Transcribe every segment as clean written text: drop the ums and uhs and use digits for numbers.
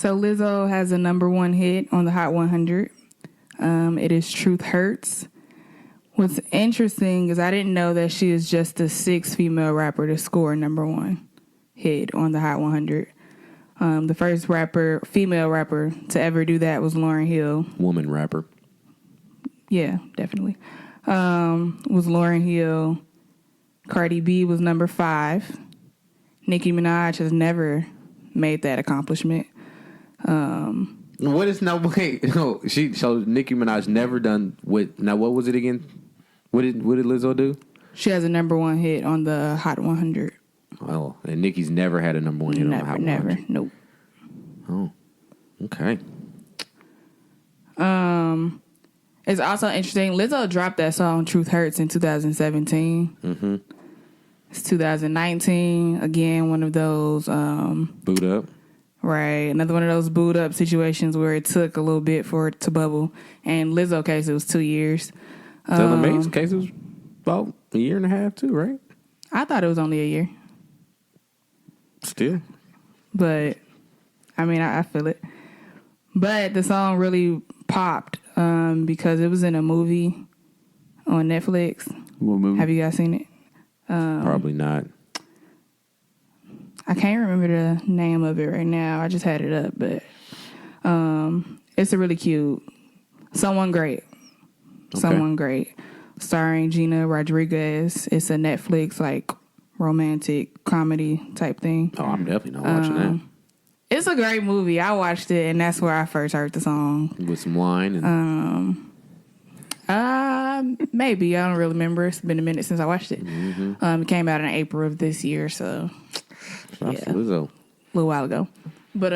So Lizzo has a number one hit on the Hot 100. It is Truth Hurts. What's interesting is I didn't know that she is just the sixth female rapper to score number one hit on the Hot 100. The first female rapper to ever do that was Lauryn Hill. Woman rapper. Yeah, definitely. Was Lauryn Hill. Cardi B was number 5. Nicki Minaj has never made that accomplishment. What is no wait no so Nicki Minaj never done what now what was it again? What did Lizzo do? She has a number one hit on the Hot 100. Oh, and Nicki's never had a number one hit on the Hot 100. Never, nope. Oh, okay. It's also interesting. Lizzo dropped that song "Truth Hurts" in 2017. Mm-hmm. It's 2019. Again, one of those boot up. Right, another one of those boot up situations where it took a little bit for it to bubble. And Lizzo case, it was 2 years. Taylor May's case was about a year and a half too, right? I thought it was only a year. Still, but I mean, I feel it. But the song really popped because it was in a movie on Netflix. What movie? Have you guys seen it? Probably not. I can't remember the name of it right now. I just had it up, but it's a really cute Someone Great. Okay. Someone Great. Starring Gina Rodriguez. It's a Netflix, like, romantic comedy type thing. Oh, I'm definitely not watching that. It's a great movie. I watched it, and that's where I first heard the song. With some wine and... maybe. I don't really remember. It's been a minute since I watched it. Mm-hmm. It came out in April of this year, so... Lizzo. A little while ago. But,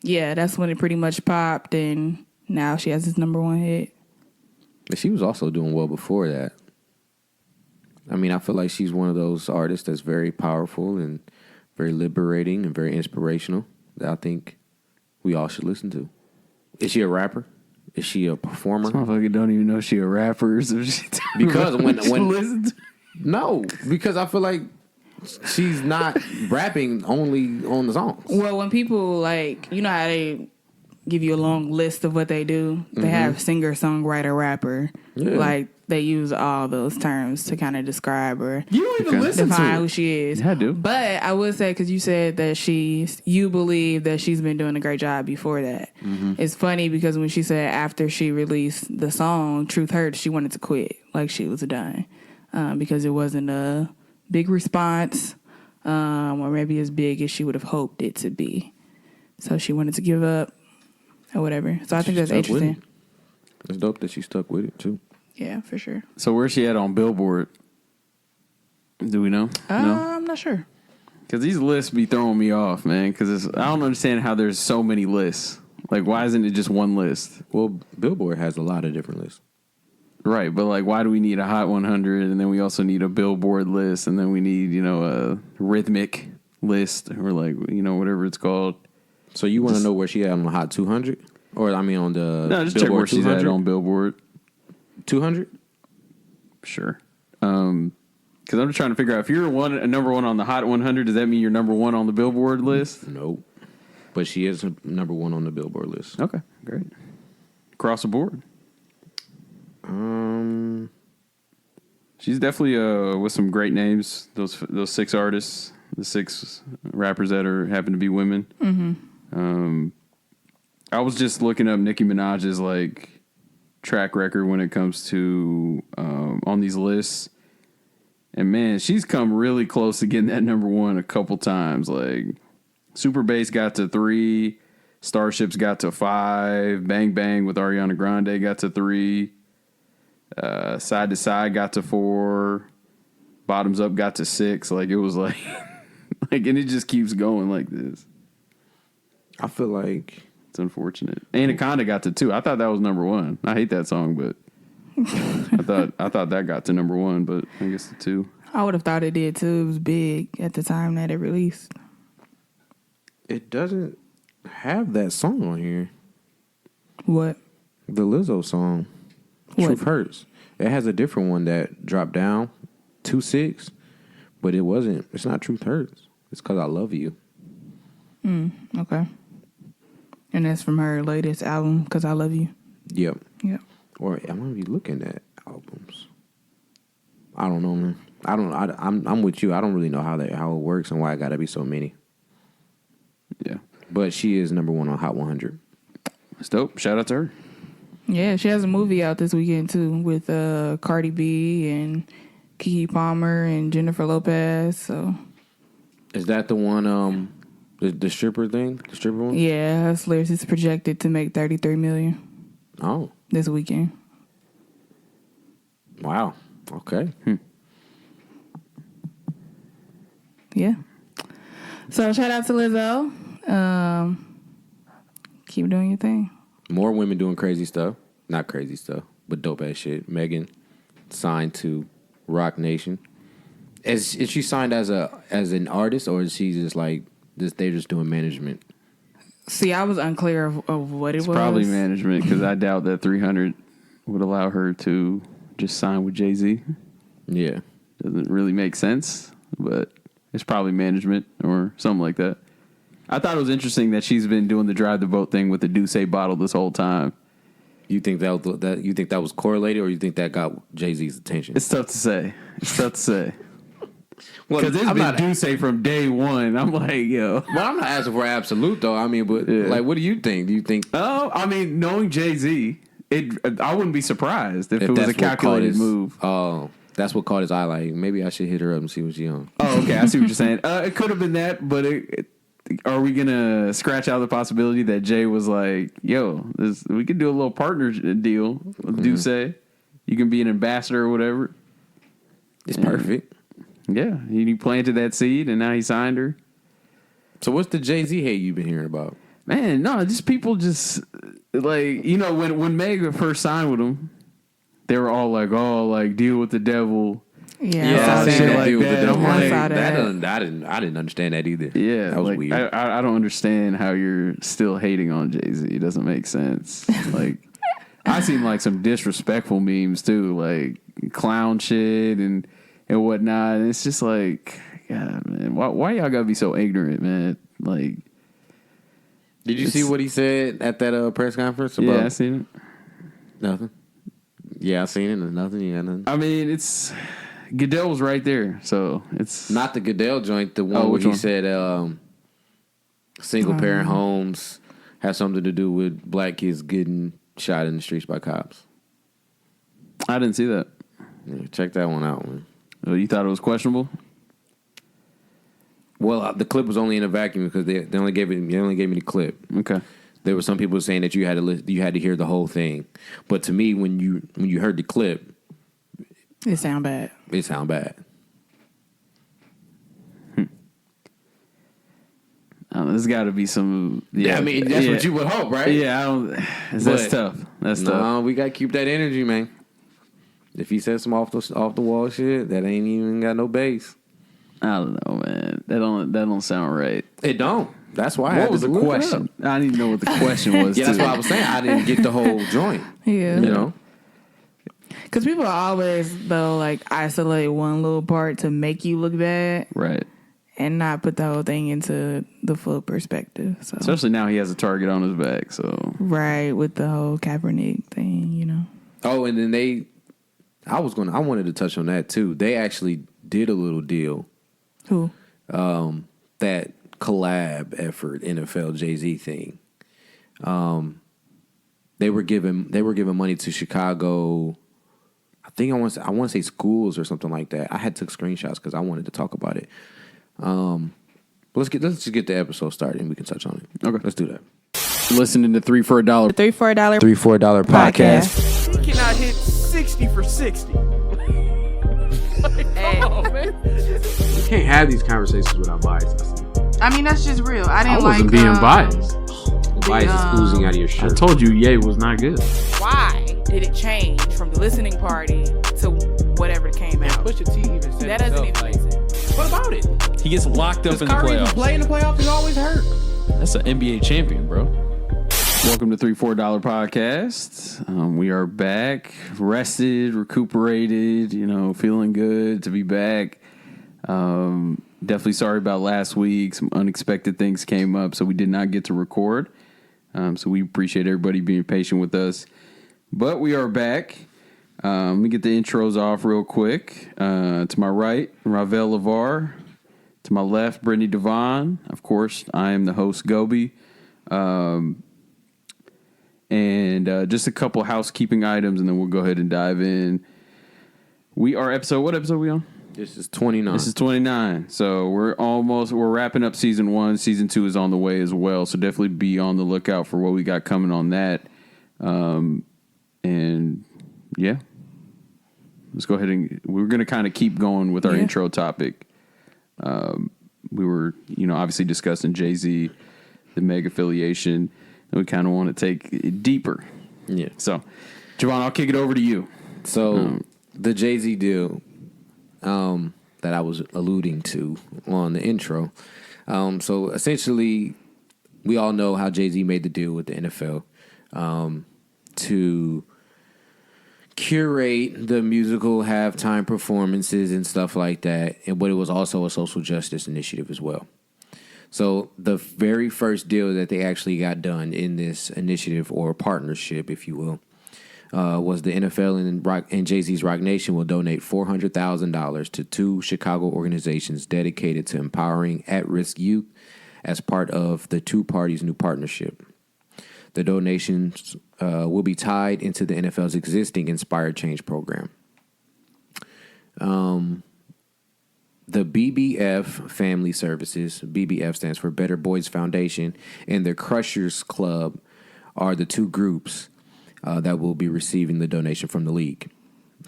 yeah, that's when it pretty much popped, and now she has his number one hit. But she was also doing well before that. I mean, I feel like she's one of those artists that's very powerful and very liberating and very inspirational that I think we all should listen to. Is she a rapper? Is she a performer? This motherfucker don't even know she a rapper. So because when listen to... No, because I feel like she's not rapping only on the songs. Well, when people, like, you know how they give you a long list of what they do? They have singer, songwriter, rapper. Yeah. Like, they use all those terms to kind of describe her. You don't even listen to define who she is. Yeah, I do. But I would say, because you said that you believe that she's been doing a great job before that. Mm-hmm. It's funny because when she said after she released the song, Truth Hurts, she wanted to quit. Like, she was done. Because it wasn't a big response. Or maybe as big as she would have hoped it to be. So she wanted to give up or whatever. So I think that's interesting. It's dope that she stuck with it, too. Yeah, for sure. So where's she at on Billboard? Do we know? No? I'm not sure. Because these lists be throwing me off, man. Because I don't understand how there's so many lists. Like, why isn't it just one list? Well, Billboard has a lot of different lists. Right, but like, why do we need a Hot 100, and then we also need a Billboard list, and then we need, a rhythmic list, or like, whatever it's called. So you want to know where she at on the Hot 200? Or, I mean, on the no, just check where she's at on Billboard. 200? Sure. Because I'm just trying to figure out, if you're a number one on the Hot 100, does that mean you're number one on the Billboard list? No. But she is number one on the Billboard list. Okay, great. Across the board. She's definitely with some great names. Those 6 artists, the 6 rappers that happen to be women. Mm-hmm. I was just looking up Nicki Minaj's like track record when it comes to on these lists, and man, she's come really close to getting that number one a couple times. Like Super Bass got to 3, Starships got to 5, Bang Bang with Ariana Grande got to 3. Side to Side got to 4, Bottoms Up got to 6. Like, it was like, and it just keeps going like this. I feel like it's unfortunate. Anaconda got to 2. I thought that was number 1. I hate that song, but I thought that got to number 1, but I guess the 2. I would have thought it did too. It was big at the time that it released. It doesn't have that song on here. What? The Lizzo song. What? Truth Hurts. It has a different one that dropped down 2-6, but it's not Truth Hurts. It's Cause I Love You. Okay. And that's from her latest album, Cause I Love You. Yep. Yep. Or I'm gonna be looking at albums. I don't know, man. I'm with you. I don't really know how it works and why it gotta be so many. Yeah. But she is number one on Hot 100. That's dope. Shout out to her. Yeah, she has a movie out this weekend too with Cardi B and Keke Palmer and Jennifer Lopez. So is that the one? The stripper thing? The stripper one? yeah, Hustlers is projected to make $33 million. Oh, this weekend. Wow. Okay. Yeah. So shout out to Lizzo. Keep doing your thing. More women doing crazy stuff. Not crazy stuff, but dope ass shit. Megan signed to Roc Nation. Is she signed as an artist, or is she just like this? They're just doing management. See, I was unclear of what it was. Probably management, because I doubt that 300 would allow her to just sign with Jay-Z. Yeah, doesn't really make sense, but it's probably management or something like that. I thought it was interesting that she's been doing the drive the boat thing with the Douce bottle this whole time. You think that was correlated, or you think that got Jay-Z's attention? It's tough to say. Well, because it's been Douce from day one. I'm like, yo. Well, I'm not asking for absolute though. I mean, but like, what do you think? Do you think? Oh, I mean, knowing Jay-Z, I wouldn't be surprised if it was a calculated move. Oh, that's what caught his eye. Like, maybe I should hit her up and see what she's on. Oh, okay. I see what you're saying. It could have been that, but are we gonna scratch out the possibility that Jay was like, "Yo, we could do a little partner deal with Douce. You can be an ambassador or whatever." It's perfect. Yeah, he planted that seed, and now he signed her. So, what's the Jay-Z hate you've been hearing about? Man, no, just people just like, you know, when Meg first signed with him, they were all like, "Oh, like deal with the devil." Yeah, I saw that. Like that. I'm like, I didn't understand that either. Yeah, that was like, weird. I don't understand how you're still hating on Jay-Z. It doesn't make sense. Like, I seen like some disrespectful memes too, like clown shit and whatnot. And it's just like, God, man, why y'all gotta be so ignorant, man? Like, did you see what he said at that press conference? About yeah, I seen it. Nothing. Yeah, I seen it. Nothing. Yeah, nothing. I mean, it's. Goodell was right there, so it's not the Goodell joint. The one where he said single parent homes have something to do with black kids getting shot in the streets by cops. I didn't see that. Yeah, check that one out, man. Oh, you thought it was questionable? Well, the clip was only in a vacuum because they only gave me the clip. Okay. There were some people saying that you had to hear the whole thing, but to me, when you heard the clip. It sound bad. There's got to be some. Yeah, I mean that's what you would hope, right? Yeah, I don't. That's tough. That's tough. No, we got to keep that energy, man. If he says some off the wall shit, that ain't even got no base. I don't know, man. That don't sound right. It don't. That's why. What was the question? I didn't even know what the question was. Yeah, that's what I was saying. I didn't get the whole joint. Yeah, you know. Because people always, though, like, isolate one little part to make you look bad. Right. And not put the whole thing into the full perspective. So. Especially now he has a target on his back, so. Right, with the whole Kaepernick thing, you know. Oh, and then I wanted to touch on that, too. They actually did a little deal. Who? That collab effort, NFL Jay-Z thing. They were giving money to Chicago. I think I want to say schools or something like that. I had took screenshots because I wanted to talk about it. Let's just get the episode started and we can touch on it. Okay, let's do that. Listening to $3 for $1. $3 for $1. $3 for $1 podcast. We cannot hit 60 for 60. Hey. Come on, man. We can't have these conversations without bias. I mean, that's just real. I wasn't being biased. Bias is oozing out of your shirt. I told you Ye was not good. Why did it change from the listening party to whatever came out? Pusha T even said that doesn't even make sense. What about it? He gets locked up in the Kyrie playoffs. Play in the playoffs, he's always hurt. That's an NBA champion, bro. Welcome to $3 for $1 podcast. We are back, rested, recuperated, feeling good to be back. Definitely sorry about last week. Some unexpected things came up, so we did not get to record. So we appreciate everybody being patient with us. But we are back. Let me get the intros off real quick. To my right, Ravel Lavar. To my left, Brittany Devon. Of course, I am the host, Gobi. And just a couple housekeeping items, and then we'll go ahead and dive in. We are what episode are we on? This is 29. This is 29. So we're wrapping up season 1. Season 2 is on the way as well. So definitely be on the lookout for what we got coming on that. And yeah, let's go ahead and we're going to kind of keep going with our intro topic. We were, obviously discussing Jay-Z, the Meg affiliation, and we kind of want to take it deeper. Yeah. So, Javon, I'll kick it over to you. So the Jay-Z deal that I was alluding to on the intro. So essentially, we all know how Jay-Z made the deal with the NFL to curate the musical halftime performances and stuff like that, but it was also a social justice initiative as well. So the very first deal that they actually got done in this initiative or partnership, if you will, was the NFL and Jay-Z's Roc Nation will donate $400,000 to 2 Chicago organizations dedicated to empowering at-risk youth as part of the 2 parties' new partnership. The donations will be tied into the NFL's existing Inspired Change program. The BBF Family Services, BBF stands for Better Boys Foundation, and the Crushers Club are the 2 groups that will be receiving the donation from the league.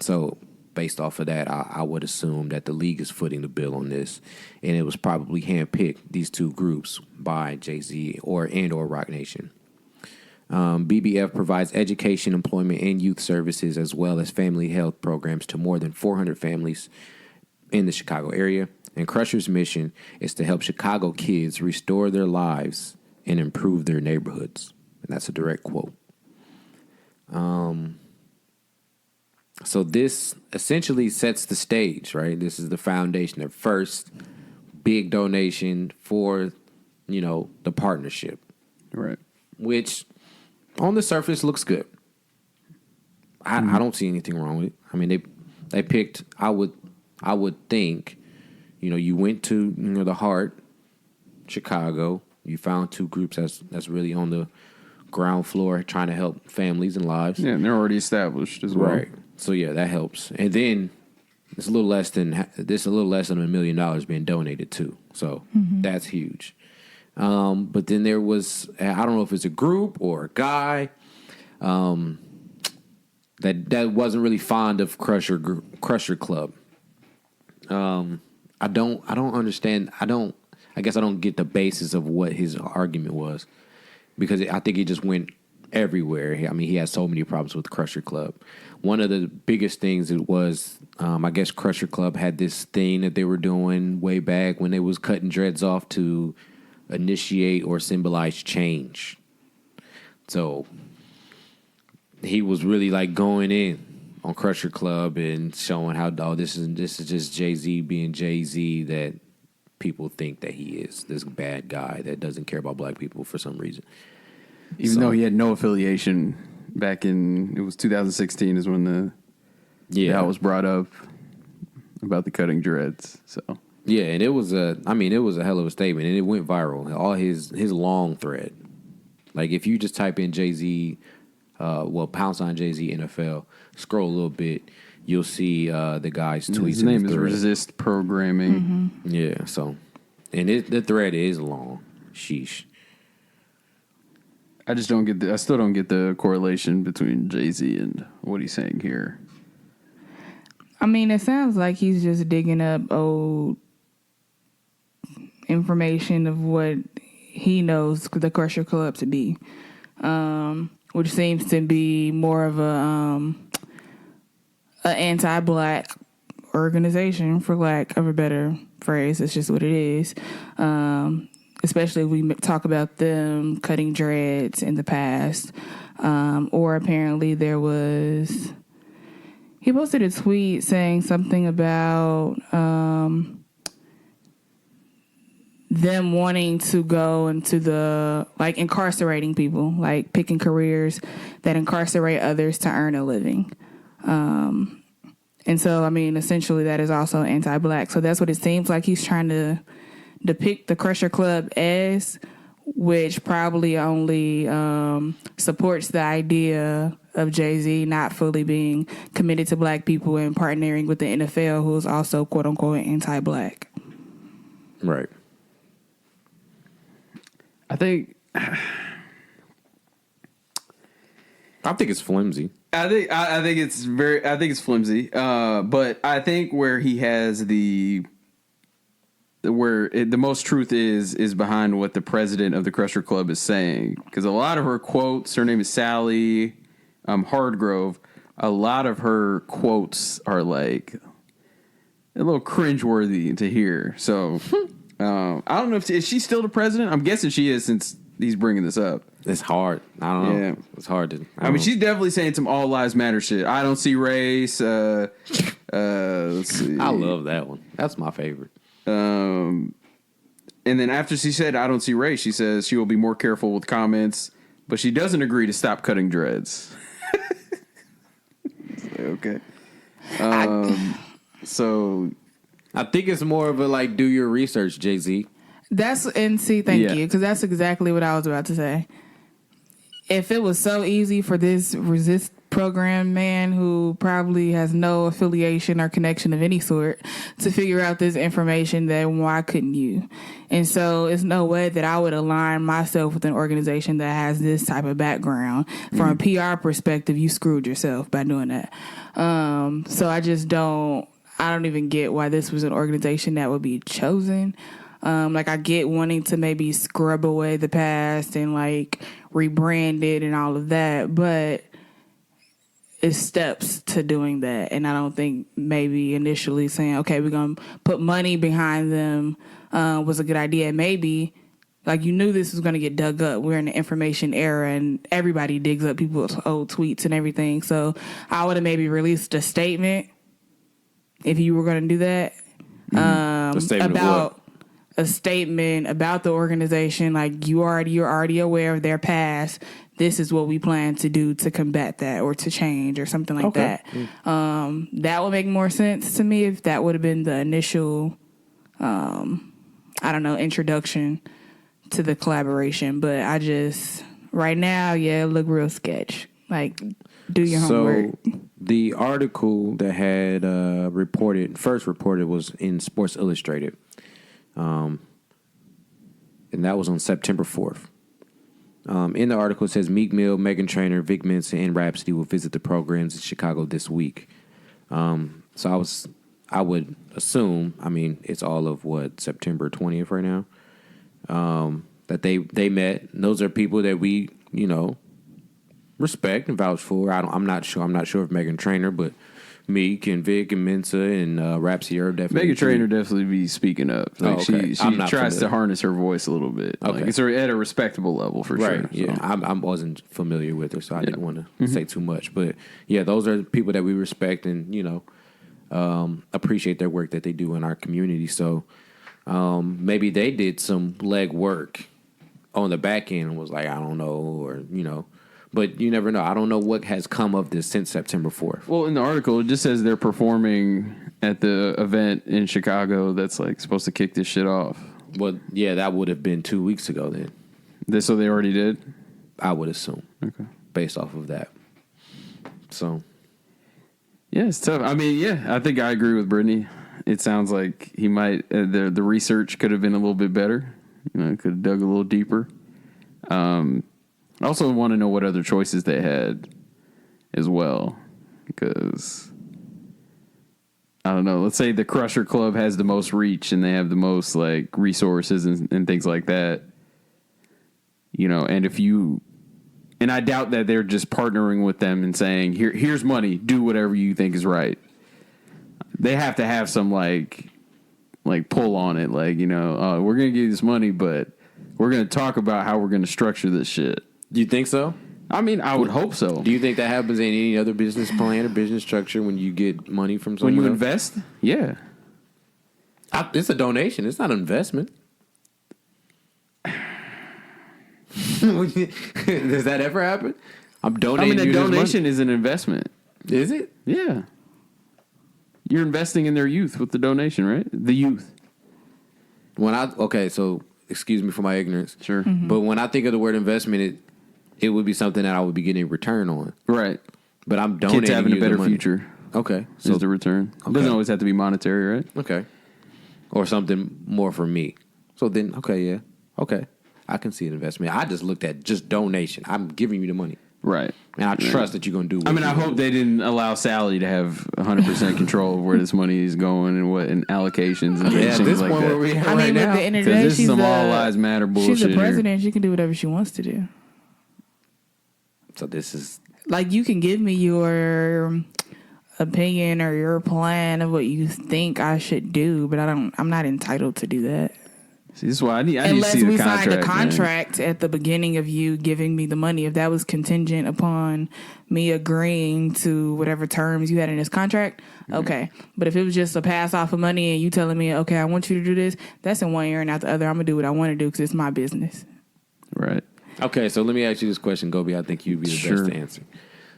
So based off of that, I would assume that the league is footing the bill on this, and it was probably handpicked, these 2 groups, by Jay-Z or Roc Nation. BBF provides education, employment, and youth services, as well as family health programs to more than 400 families in the Chicago area. And Crusher's mission is to help Chicago kids restore their lives and improve their neighborhoods. And that's a direct quote. So this essentially sets the stage, right? This is the foundation, their first big donation for, the partnership. Right. Which, on the surface, looks good. I don't see anything wrong with it. I mean, they picked, I would think, you went to, the heart, Chicago. You found 2 groups that's really on the ground floor trying to help families and lives. Yeah, and they're already established as well. Right. So yeah, that helps. And then it's a little less than $1 million being donated too. So that's huge. But then there was, I don't know if it's a group or a guy that wasn't really fond of Crusher Club. I don't understand. I guess I don't get the basis of what his argument was, because I think it just went everywhere. I mean, he had so many problems with Crusher Club. One of the biggest things it was, I guess Crusher Club had this thing that they were doing way back when they was cutting dreads off to initiate or symbolize change. So he was really like going in on Crusher Club and showing how this is just Jay-Z being Jay-Z, that people think that he is this bad guy that doesn't care about black people for some reason. Even though he had no affiliation back in, it was 2016 is when that was brought up about the cutting dreads. So yeah, and it was a hell of a statement, and it went viral. All his long thread. Like if you just type in Jay-Z, # Jay-Z NFL, scroll a little bit, you'll see the guy's tweets. His name is Resist Programming. Mm-hmm. Yeah, so, and the thread is long. Sheesh. I still don't get the correlation between Jay-Z and what he's saying here. I mean, it sounds like he's just digging up old information of what he knows the Crusher Club to be, which seems to be more of a anti-black organization, for lack of a better phrase. It's just what it is. Especially if we talk about them cutting dreads in the past. Or apparently he posted a tweet saying something about them wanting to go into the, like, incarcerating people, like picking careers that incarcerate others to earn a living. And so, I mean, essentially that is also anti-black. So that's what it seems like he's trying to depict the Crusher Club as, which probably only supports the idea of Jay-Z not fully being committed to black people and partnering with the NFL, who is also, quote-unquote, anti-black. Right. I think it's flimsy. I think it's flimsy. But I think where he has the most truth is behind what the president of the Crusher Club is saying, because a lot of her quotes, her name is Sally Hardgrove. A lot of her quotes are like a little cringeworthy to hear. So I don't know if is she still the president. I'm guessing she is, since he's bringing this up. It's hard. I don't know. Yeah. It's hard to. I mean, she's definitely saying some all lives matter shit. I don't see race. Let's see. I love that one. That's my favorite. And then after she said, I don't see race, she says she will be more careful with comments, but she doesn't agree to stop cutting dreads. Okay. So I think it's more of a, like, do your research, Jay-Z. Thank you, because that's exactly what I was about to say. If it was so easy for this Resist program man, who probably has no affiliation or connection of any sort, to figure out this information, then why couldn't you? And so it's no way that I would align myself with an organization that has this type of background. From a PR perspective, you screwed yourself by doing that. So I don't even get why this was an organization that would be chosen. Like, I get wanting to maybe scrub away the past and, like, rebrand it and all of that, but it's steps to doing that. And I don't think maybe initially saying, okay, we're going to put money behind them was a good idea. Maybe, like, you knew this was going to get dug up. We're in the information era, and everybody digs up people's old tweets and everything. So I would have maybe released a statement if you were going to do that. A statement about a statement about the organization, like, you're already aware of their past. This is what we plan to do to combat that or to change or something like that. That would make more sense to me if that would have been the initial, introduction to the collaboration. But I just, right now, it look real sketch. Like, do your homework. So the article that had first reported was in Sports Illustrated. And that was on September 4th. In the article, it says Meek Mill, Meghan Trainor, Vic Mensa, and Rhapsody will visit the programs in Chicago this week. So I would assume, I mean, it's all of September 20th right now, that they met. And those are people that we, respect and vouch for. I'm not sure if Meghan Trainor, but Meek and Vic and Mensa and Rhapsody are definitely. Meghan Trainor definitely be speaking up. Like, she tries to harness her voice a little bit. Okay. Like, it's at a respectable level for sure. Yeah, so. I wasn't familiar with her, so I didn't want to say too much. But yeah, those are people that we respect and appreciate their work that they do in our community. So maybe they did some leg work on the back end and was like, I don't know, or But you never know. I don't know what has come of this since September 4th. Well, in the article, it just says they're performing at the event in Chicago that's, like, supposed to kick this shit off. Well, yeah, that would have been 2 weeks ago then. So they already did? I would assume. Okay. Based off of that. So. Yeah, it's tough. I mean, I think I agree with Brittany. It sounds like he might, the research could have been a little bit better. Could have dug a little deeper. I also want to know what other choices they had as well, because I don't know. Let's say the Crusher Club has the most reach and they have the most, like, resources and things like that. And I doubt that they're just partnering with them and saying, here's money, do whatever you think is right. They have to have some like pull on it, like, we're gonna give you this money, but we're gonna talk about how we're gonna structure this shit. Do you think so? I mean, I would hope so. Do you think that happens in any other business plan or business structure when you get money from someone when you else? invest? Yeah. It's a donation. It's not an investment. Does that ever happen? I'm donating. a you this donation money. is an investment. Is it? Yeah. You're investing in their youth with the donation, right? The youth. So excuse me for my ignorance. Sure. But when I think of the word investment, it would be something that I would be getting a return on. Right. But I'm donating Kids having you a better the money. future. Okay. So is the return. It doesn't always have to be monetary, right? Okay. Or something more for me. So then, okay, I can see an investment. I just looked at just donation. I'm giving you the money. Right. And I trust that you're going to do what I mean, I hope they didn't allow Sally to have 100% control of where this money is going and what and allocations and Yeah, at things this like point that. where we at I right mean, at now. the end of the Because day, this is some all lives matter bullshit. She's the here. president. She can do whatever she wants to do. So this is... Like, you can give me your opinion or your plan of what you think I should do, but I'm not entitled to do that. See, this is why I need to Unless see the we contract. signed a man. contract at the beginning of you giving me the money. If that was contingent upon me agreeing to whatever terms you had in this contract, okay. But if it was just a pass off of money and you telling me, okay, I want you to do this, that's in one ear and out the other. I'm going to do what I want to do because it's my business. Right. Okay, so let me ask you this question, Gobi. I think you'd be the Sure. best to answer.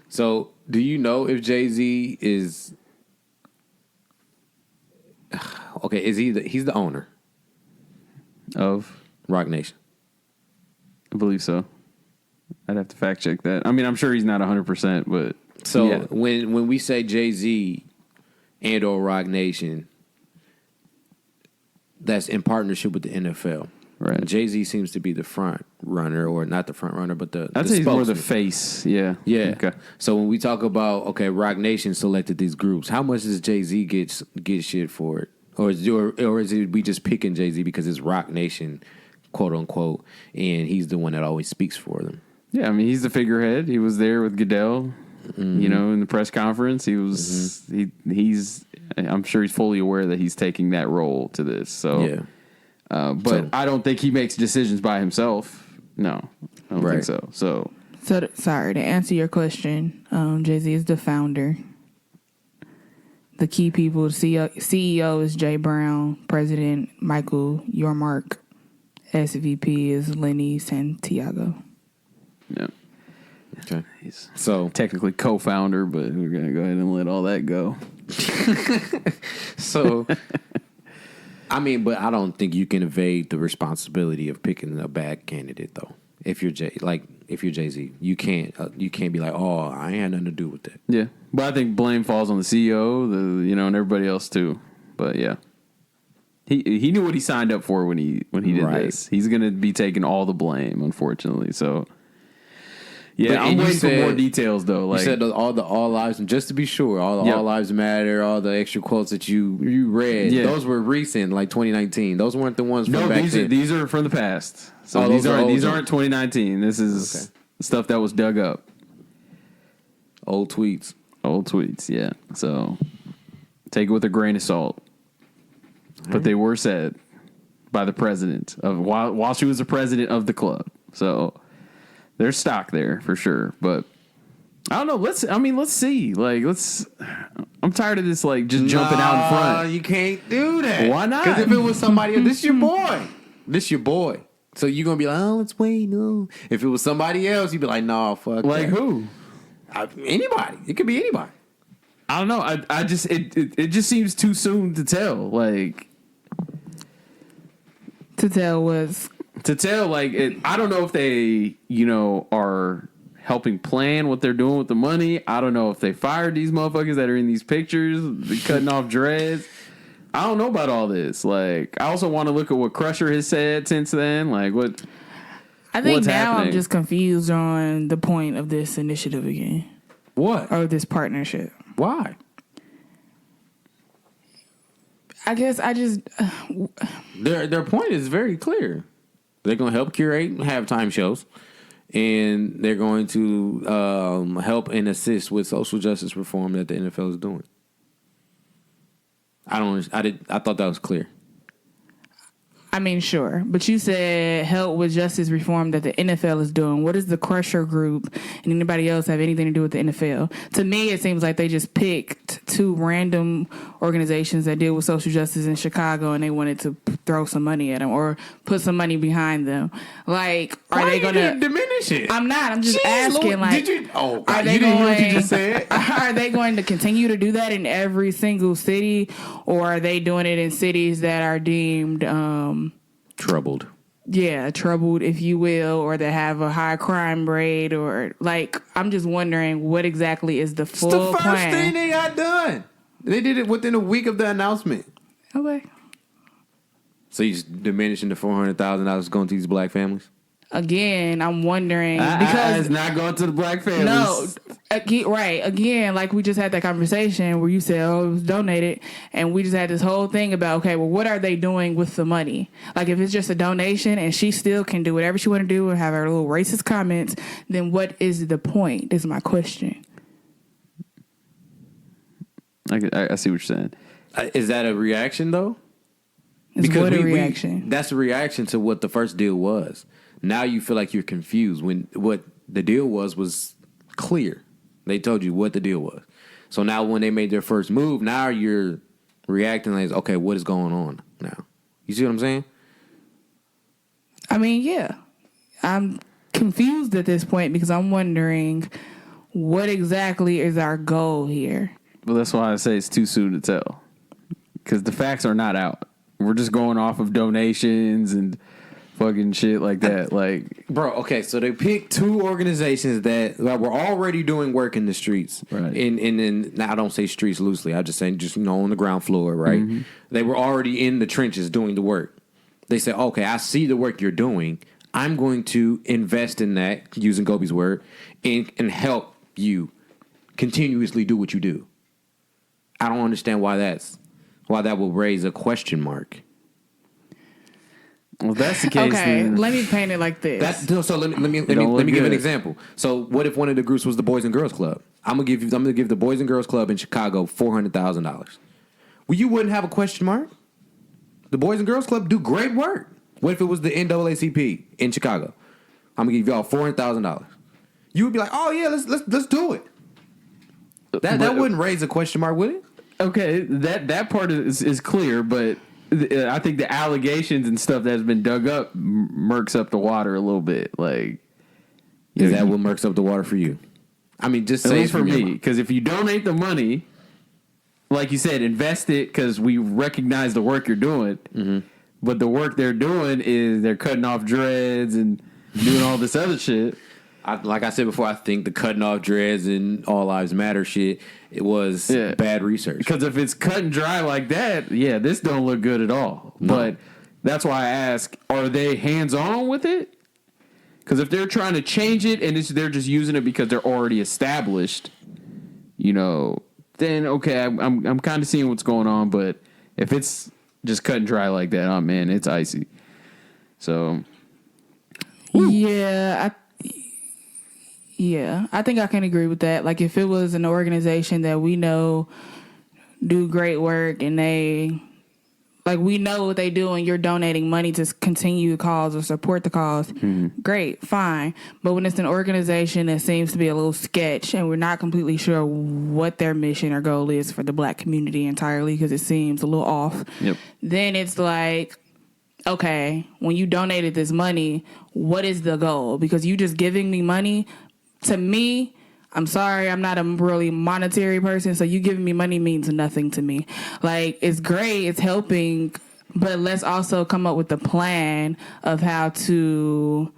So, do you know if Jay-Z is... Okay, he's the owner Of? Roc Nation? I believe so. I'd have to fact check that. I mean, I'm sure he's not 100%, but... So, yeah. when we say Jay-Z and or Roc Nation, that's in partnership with the NFL. Right. Jay-Z seems to be the front runner, or not the front runner, but I'd say he's more the face. Yeah. Yeah. Okay. So when we talk about, okay, Roc Nation selected these groups, how much does Jay-Z get shit for it? Or is it we just picking Jay-Z because it's Roc Nation, quote unquote, and he's the one that always speaks for them? Yeah, I mean, he's the figurehead. He was there with Goodell, you know, in the press conference. He was, he's, I'm sure he's fully aware that he's taking that role to this. So, Yeah. But I don't think he makes decisions by himself. No, I don't think so. So, Sorry, to answer your question, Jay-Z is the founder. The key people, CEO is Jay Brown, President Michael Yormark, SVP is Lenny Santiago. yeah, Okay. he's So technically co-founder, but we're going to go ahead and let all that go. So, I mean, but I don't think you can evade the responsibility of picking a bad candidate, though. If you're Jay-Z, you can't be like, oh, I ain't had nothing to do with that. Yeah, but I think blame falls on the CEO, and everybody else too. But yeah, he knew what he signed up for when he did this. He's going to be taking all the blame, unfortunately. So yeah, I'm waiting for more details though. Like you said, all lives, and just to be sure, all lives matter. All the extra quotes that you read, those were recent, like 2019. Those weren't the ones from back then. These are from the past. So Oh, these those are aren't 2019. This is stuff that was dug up. Old tweets. Yeah. So take it with a grain of salt. But they were said by the president of while she was the president of the club. So there's stock there for sure. But I don't know. Let's see. I'm tired of this just jumping out in front. You can't do that. Why not? Because if it was somebody else, this your boy. So you're going to be like, oh, let's wait. No. If it was somebody else, you'd be like, no, fuck Like that. who? Anybody. It could be anybody. I don't know. I just it just seems too soon to tell. To tell I don't know if they are helping plan what they're doing with the money. I don't know if they fired these motherfuckers that are in these pictures, cutting off dreads. I don't know about all this. I also want to look at what Crusher has said since then. What? I think what's now happening? I'm just confused on the point of this initiative again. What? Or this partnership. Why? I guess I just... Their point is very clear. They're going to help curate halftime shows, and they're going to help and assist with social justice reform that the NFL is doing. I thought that was clear. I mean, sure. But you said help with justice reform that the NFL is doing. What does the Crusher Group and anybody else have anything to do with the NFL? To me, it seems like they just picked two random organizations that deal with social justice in Chicago and they wanted to throw some money at them or put some money behind them. Like, are they going to diminish it? I'm not. I'm just asking. Lord, like, did you? Oh, are God, they you didn't going, hear what you just said? Are they going to continue to do that in every single city, or are they doing it in cities that are deemed troubled? Yeah, troubled, if you will, or that have a high crime rate, or like, I'm just wondering what exactly is the full plan. It's the first thing they got done. They did it within a week of the announcement. Okay. So you just diminishing the $400,000 going to these black families? Again, I'm wondering because it's not going to the black families. No, right. Again, like we just had that conversation where you said, "Oh, it was donated," and we just had this whole thing about, okay, well, what are they doing with the money? Like, if it's just a donation and she still can do whatever she want to do and have her little racist comments, then what is the point? Is my question. I see what you're saying. Is that a reaction though? What a reaction. That's a reaction to what the first deal was. Now you feel like you're confused when what the deal was clear. They told you what the deal was. So now when they made their first move, now you're reacting like, okay, what is going on now? You see what I'm saying? I mean, yeah. I'm confused at this point because I'm wondering what exactly is our goal here. Well, that's why I say it's too soon to tell. Because the facts are not out. We're just going off of donations and fucking shit like that. Like, bro, okay, so they picked two organizations that were already doing work in the streets. Right. In now I don't say streets loosely. I just say on the ground floor, right? Mm-hmm. They were already in the trenches doing the work. They said, okay, I see the work you're doing. I'm going to invest in that, using Gobi's word, and help you continuously do what you do. I don't understand why that will raise a question mark. Well, if that's the case. Okay, then let me paint it like this. So let me give an example. So what if one of the groups was the Boys and Girls Club? I'm gonna give the Boys and Girls Club in Chicago $400,000. Well, you wouldn't have a question mark. The Boys and Girls Club do great work. What if it was the NAACP in Chicago? I'm gonna give y'all $400,000. You would be like, oh yeah, let's do it. That wouldn't raise a question mark, would it? Okay, that part is clear, but I think the allegations and stuff that's been dug up murks up the water a little bit. Like, is that what murks up the water for you? I mean, just say it for me, because if you donate the money, like you said, invest it because we recognize the work you're doing. Mm-hmm. But the work they're doing is they're cutting off dreads and doing all this other shit. Like I said before, I think the cutting off dreads and All Lives Matter shit, it was bad research. Because if it's cut and dry like that, this don't look good at all. No. But that's why I ask, are they hands-on with it? Because if they're trying to change it and they're just using it because they're already established, then okay, I'm kind of seeing what's going on. But if it's just cut and dry like that, oh man, it's icy. So, Yeah, I think I can agree with that. Like, if it was an organization that we know do great work and we know what they do and you're donating money to continue the cause or support the cause, great, fine. But when it's an organization that seems to be a little sketch and we're not completely sure what their mission or goal is for the black community entirely because it seems a little off, then it's like, okay, when you donated this money, what is the goal? Because you just giving me money, to me, I'm sorry, I'm not a really monetary person, so you giving me money means nothing to me. Like, it's great, it's helping, but let's also come up with a plan of how to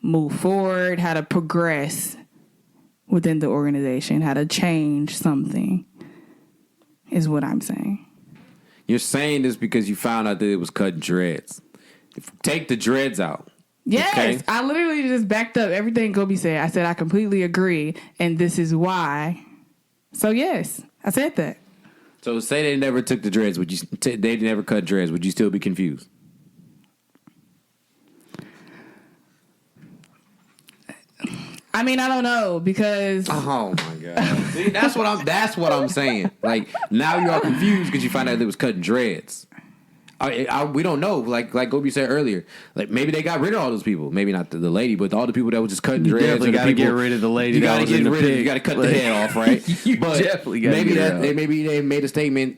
move forward, how to progress within the organization, how to change something, is what I'm saying. You're saying this because you found out that it was cutting dreads. Take the dreads out. Yes, okay. I literally just backed up everything Gobi said. I said I completely agree, and this is why. So yes, I said that. So say they never took the dreads. Would you? They never cut dreads. Would you still be confused? I mean, I don't know because. Oh my god! See, that's what I'm saying. Like, now you're all confused because you find out it was cutting dreads. We don't know. Like Gobi said earlier, like maybe they got rid of all those people. Maybe not the lady, but all the people that were just cutting dreads. definitely got to get rid of the lady. You got to get rid of. You got to cut the head off, right? But definitely got to maybe get that maybe they made a statement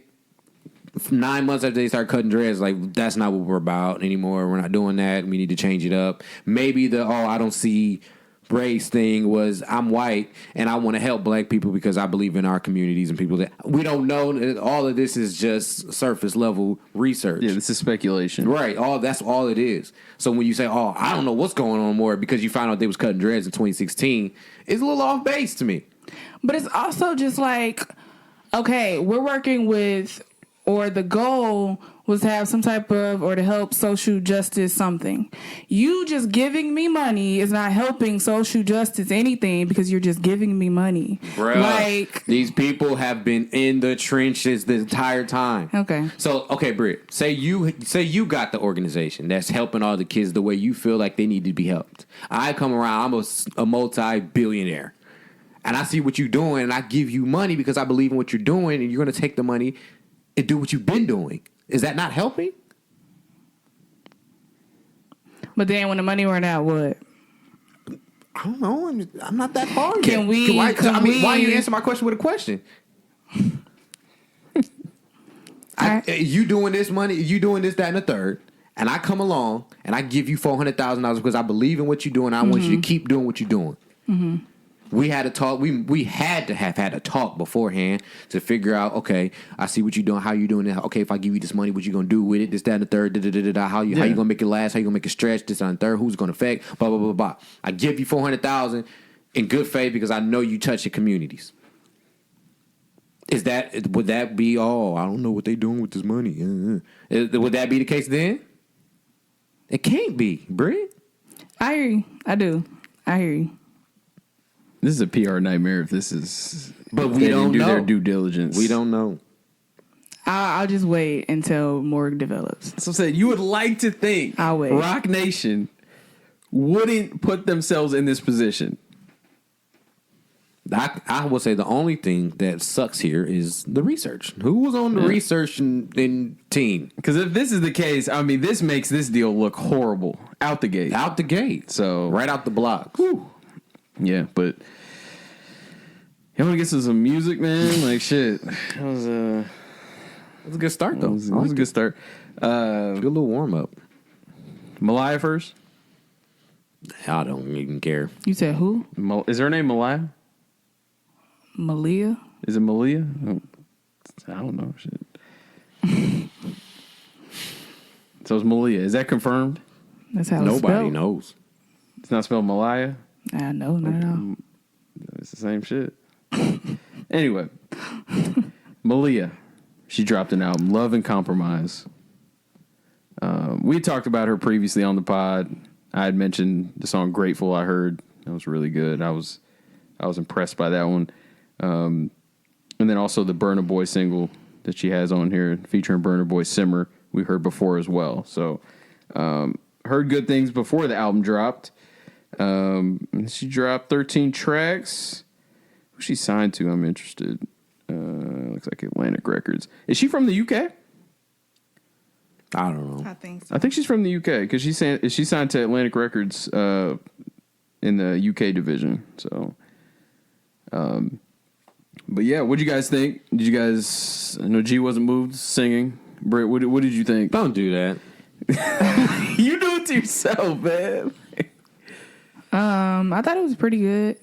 9 months after they start cutting dreads, like that's not what we're about anymore. We're not doing that. We need to change it up. Maybe the I don't see race thing was I'm white and I want to help black people because I believe in our communities and people that we don't know. All of this is just surface level research. Yeah, this is speculation. Right. That's all it is. So when you say, I don't know what's going on more because you found out they was cutting dreads in 2016, it's a little off base to me. But it's also just like, okay, we're working with, or the goal was to have some type of, or to help social justice something. You just giving me money is not helping social justice anything because you're just giving me money. Bruh, like, these people have been in the trenches the entire time. Okay. So, okay, Britt, say you got the organization that's helping all the kids the way you feel like they need to be helped. I come around, I'm a multi-billionaire. And I see what you're doing, and I give you money because I believe in what you're doing, and you're going to take the money and do what you've been doing. Is that not helping? But then when the money run out, what? I don't know. I'm not that far yet. Can we? Why you answer my question with a question? You doing this money? You doing this, that, and the third? And I come along and I give you $400,000 because I believe in what you're doing. I want you to keep doing what you're doing. Mm-hmm. We had a talk. We had to have had a talk beforehand to figure out. Okay, I see what you're doing. How you doing it? Okay, if I give you this money, what you gonna do with it? This, that, and the third. How you gonna make it last? How you gonna make it stretch? This, that, and the third. Who's gonna affect? Blah blah blah blah. I give you $400,000 in good faith because I know you touch your communities. Would that be all? I don't know what they doing with this money. Would that be the case then? It can't be, Britt. I hear you. I do. I hear you. This is a PR nightmare if this is... But we don't know. Their due diligence. We don't know. I'll just wait until more develops. So I said, you would like to think I'll wait. Roc Nation wouldn't put themselves in this position. I will say the only thing that sucks here is the research. Who was on the research in team? Because if this is the case, I mean, this makes this deal look horrible out the gate. Out the gate. So right out the block. Whew. Yeah, but you want to get to some music, man? Like shit. That was a good start, though. It was a good start. Good little warm up. Mahalia first. I don't even care. You said who? Is her name Mahalia? Mahalia? Is it Mahalia? I don't know. Shit. So it's Mahalia. Is that confirmed? That's how it's Nobody spelled. knows. It's not spelled Mahalia? No, not at all. It's the same shit. Anyway, Mahalia, she dropped an album, Love and Compromise. We talked about her previously on the pod. I had mentioned the song Grateful. I heard that was really good. I was impressed by that one. And then also the Burna Boy single that she has on here featuring Burna Boy Simmer we heard before as well. So heard good things before the album dropped. She dropped 13 tracks. Who she signed to? I'm interested. Looks like Atlantic Records. Is she from the UK? I don't know. I think so. I think she's from the UK because she signed to Atlantic Records in the UK division. So, but yeah, what'd you guys think? Did you guys? I know G wasn't moved singing. Britt, what did you think? Don't do that. You do it to yourself, man. I thought it was pretty good.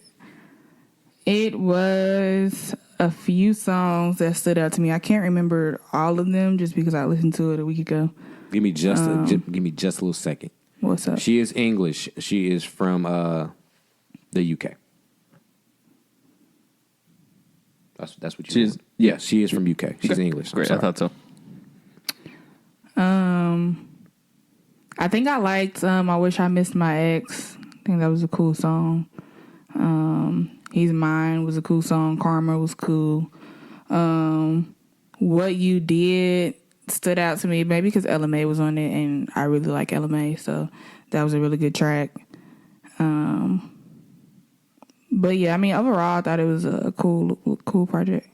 It was a few songs that stood out to me. I can't remember all of them just because I listened to it a week ago. Give me just a little second. What's up? She is English. She is from the UK. That's what you. She's yeah. She is from UK. She's English. Great. I thought so. I think I liked I Wish I Missed My Ex. I think that was a cool song. He's Mine was a cool song. Karma was cool. What You Did stood out to me, maybe because LMA was on it, and I really like LMA, so that was a really good track. But yeah, I mean, overall, I thought it was a cool project.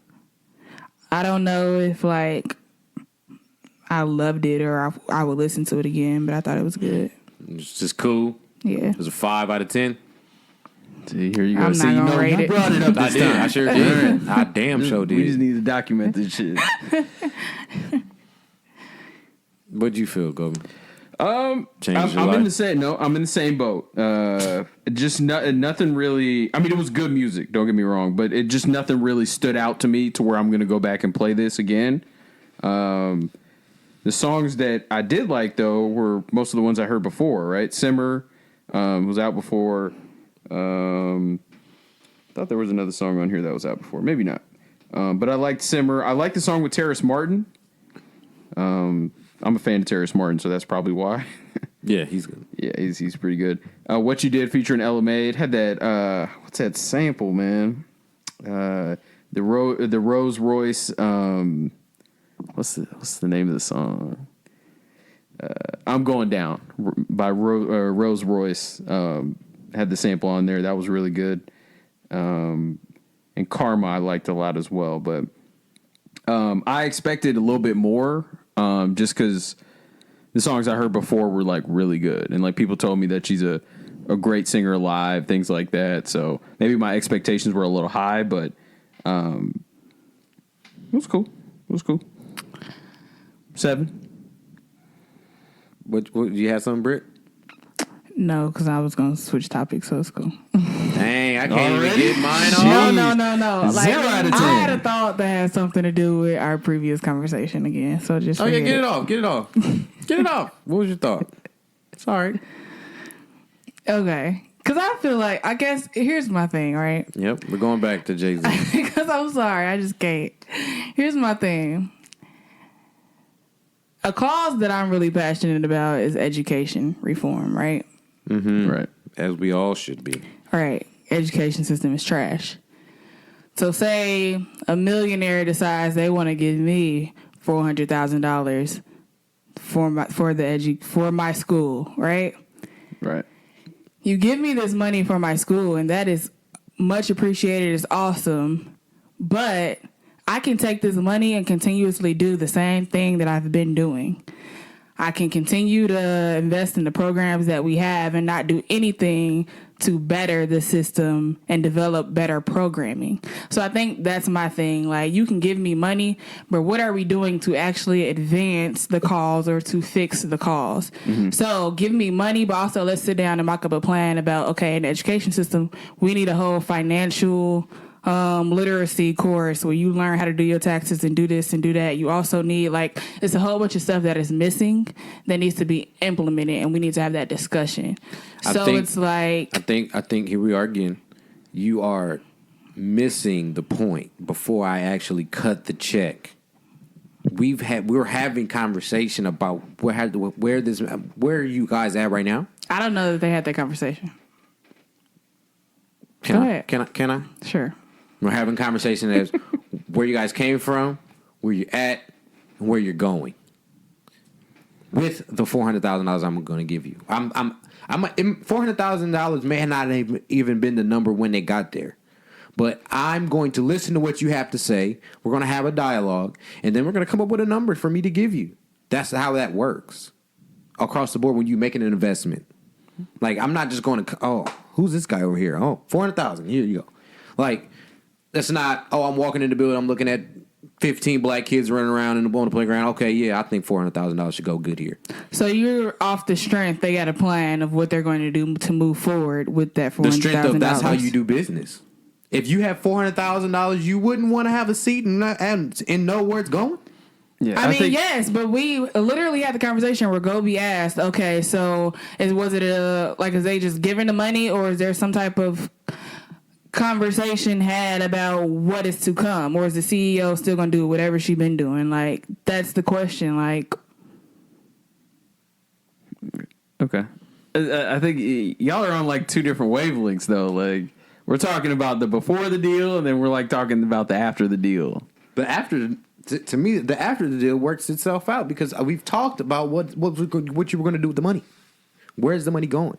I don't know if I I loved it or I would listen to it again, but I thought it was good. It's just cool. Yeah. It was a 5 out of 10. See, here you go. I'm See, not you gonna know, rate you it. brought it up I this did. time. I sure did. I damn sure did. We just need to document this shit. What'd you feel, Gobi? I'm Changed your in life? the same. No, I'm in the same boat. Just nothing really. I mean, it was good music. Don't get me wrong, but it just nothing really stood out to me to where I'm going to go back and play this again. The songs that I did like though were most of the ones I heard before. Right, Simmer was out before. Thought there was another song on here that was out before. Maybe not. But I liked Simmer. I liked the song with Terrace Martin. I'm a fan of Terrace Martin, so that's probably why. Yeah, he's good. Yeah, he's pretty good. What You Did featuring LMA. It had that what's that sample, man? The Rolls Royce. What's the name of the song? I'm Going Down by Rolls Royce. Had the sample on there. That was really good. And Karma I liked a lot as well, but I expected a little bit more. Just because the songs I heard before were like really good, and like people told me that she's a great singer live, things like that. So maybe my expectations were a little high, but it was cool. It was cool. 7. What you have something, Britt? No, because I was going to switch topics, so it's cool. Dang, I can't Already? No. even get mine on. Like, 0 out of 10. I had a thought that had something to do with our previous conversation again. So just Oh yeah, forget get it off. Get it off. Get it off. What was your thought? It's all right. Okay. Because I feel like, I guess, here's my thing, right? Yep, we're going back to Jay-Z. Because I'm sorry, I just can't. Here's my thing. A cause that I'm really passionate about is education reform, right? Mm-hmm. Right. As we all should be. All right. Education system is trash. So say a millionaire decides they want to give me $400,000 for my school, right? Right. You give me this money for my school, and that is much appreciated. It's awesome. But I can take this money and continuously do the same thing that I've been doing. I can continue to invest in the programs that we have and not do anything to better the system and develop better programming. So I think that's my thing. Like, you can give me money, but what are we doing to actually advance the cause or to fix the cause? Mm-hmm. So give me money, but also let's sit down and mock up a plan about, okay, in the education system, we need a whole financial literacy course where you learn how to do your taxes and do this and do that. You also need, like, it's a whole bunch of stuff that is missing that needs to be implemented, and we need to have that discussion. It's like, I think here we are again. You are missing the point. Before I actually cut the check, we're having conversation about where are you guys at right now? I don't know that they had that conversation. Can Go I? ahead. Can I? Sure. We're having conversation as where you guys came from, where you're at, and where you're going. With the $400,000 I'm going to give you, $400,000 may not have even been the number when they got there, but I'm going to listen to what you have to say. We're going to have a dialogue, and then we're going to come up with a number for me to give you. That's how that works across the board when you're making an investment. Like, I'm not just going to, who's this guy over here? Oh, $400,000. Here you go. Like, that's not, I'm walking in the building, I'm looking at 15 black kids running around on the playground. Okay, yeah, I think $400,000 should go good here. So you're off the strength. They got a plan of what they're going to do to move forward with that $400,000. The strength of that's how you do business. If you have $400,000, you wouldn't want to have a seat and know where it's going. Yeah, I mean, yes, but we literally had the conversation where Gobi asked, okay, so is they just giving the money, or is there some type of conversation had about what is to come, or is the CEO still going to do whatever she's been doing? Like, that's the question. Like, okay, I think y'all are on like two different wavelengths though. Like, we're talking about the before the deal, and then we're like talking about the after the deal. But to me, the after the deal works itself out because we've talked about what you were going to do with the money. Where's the money going?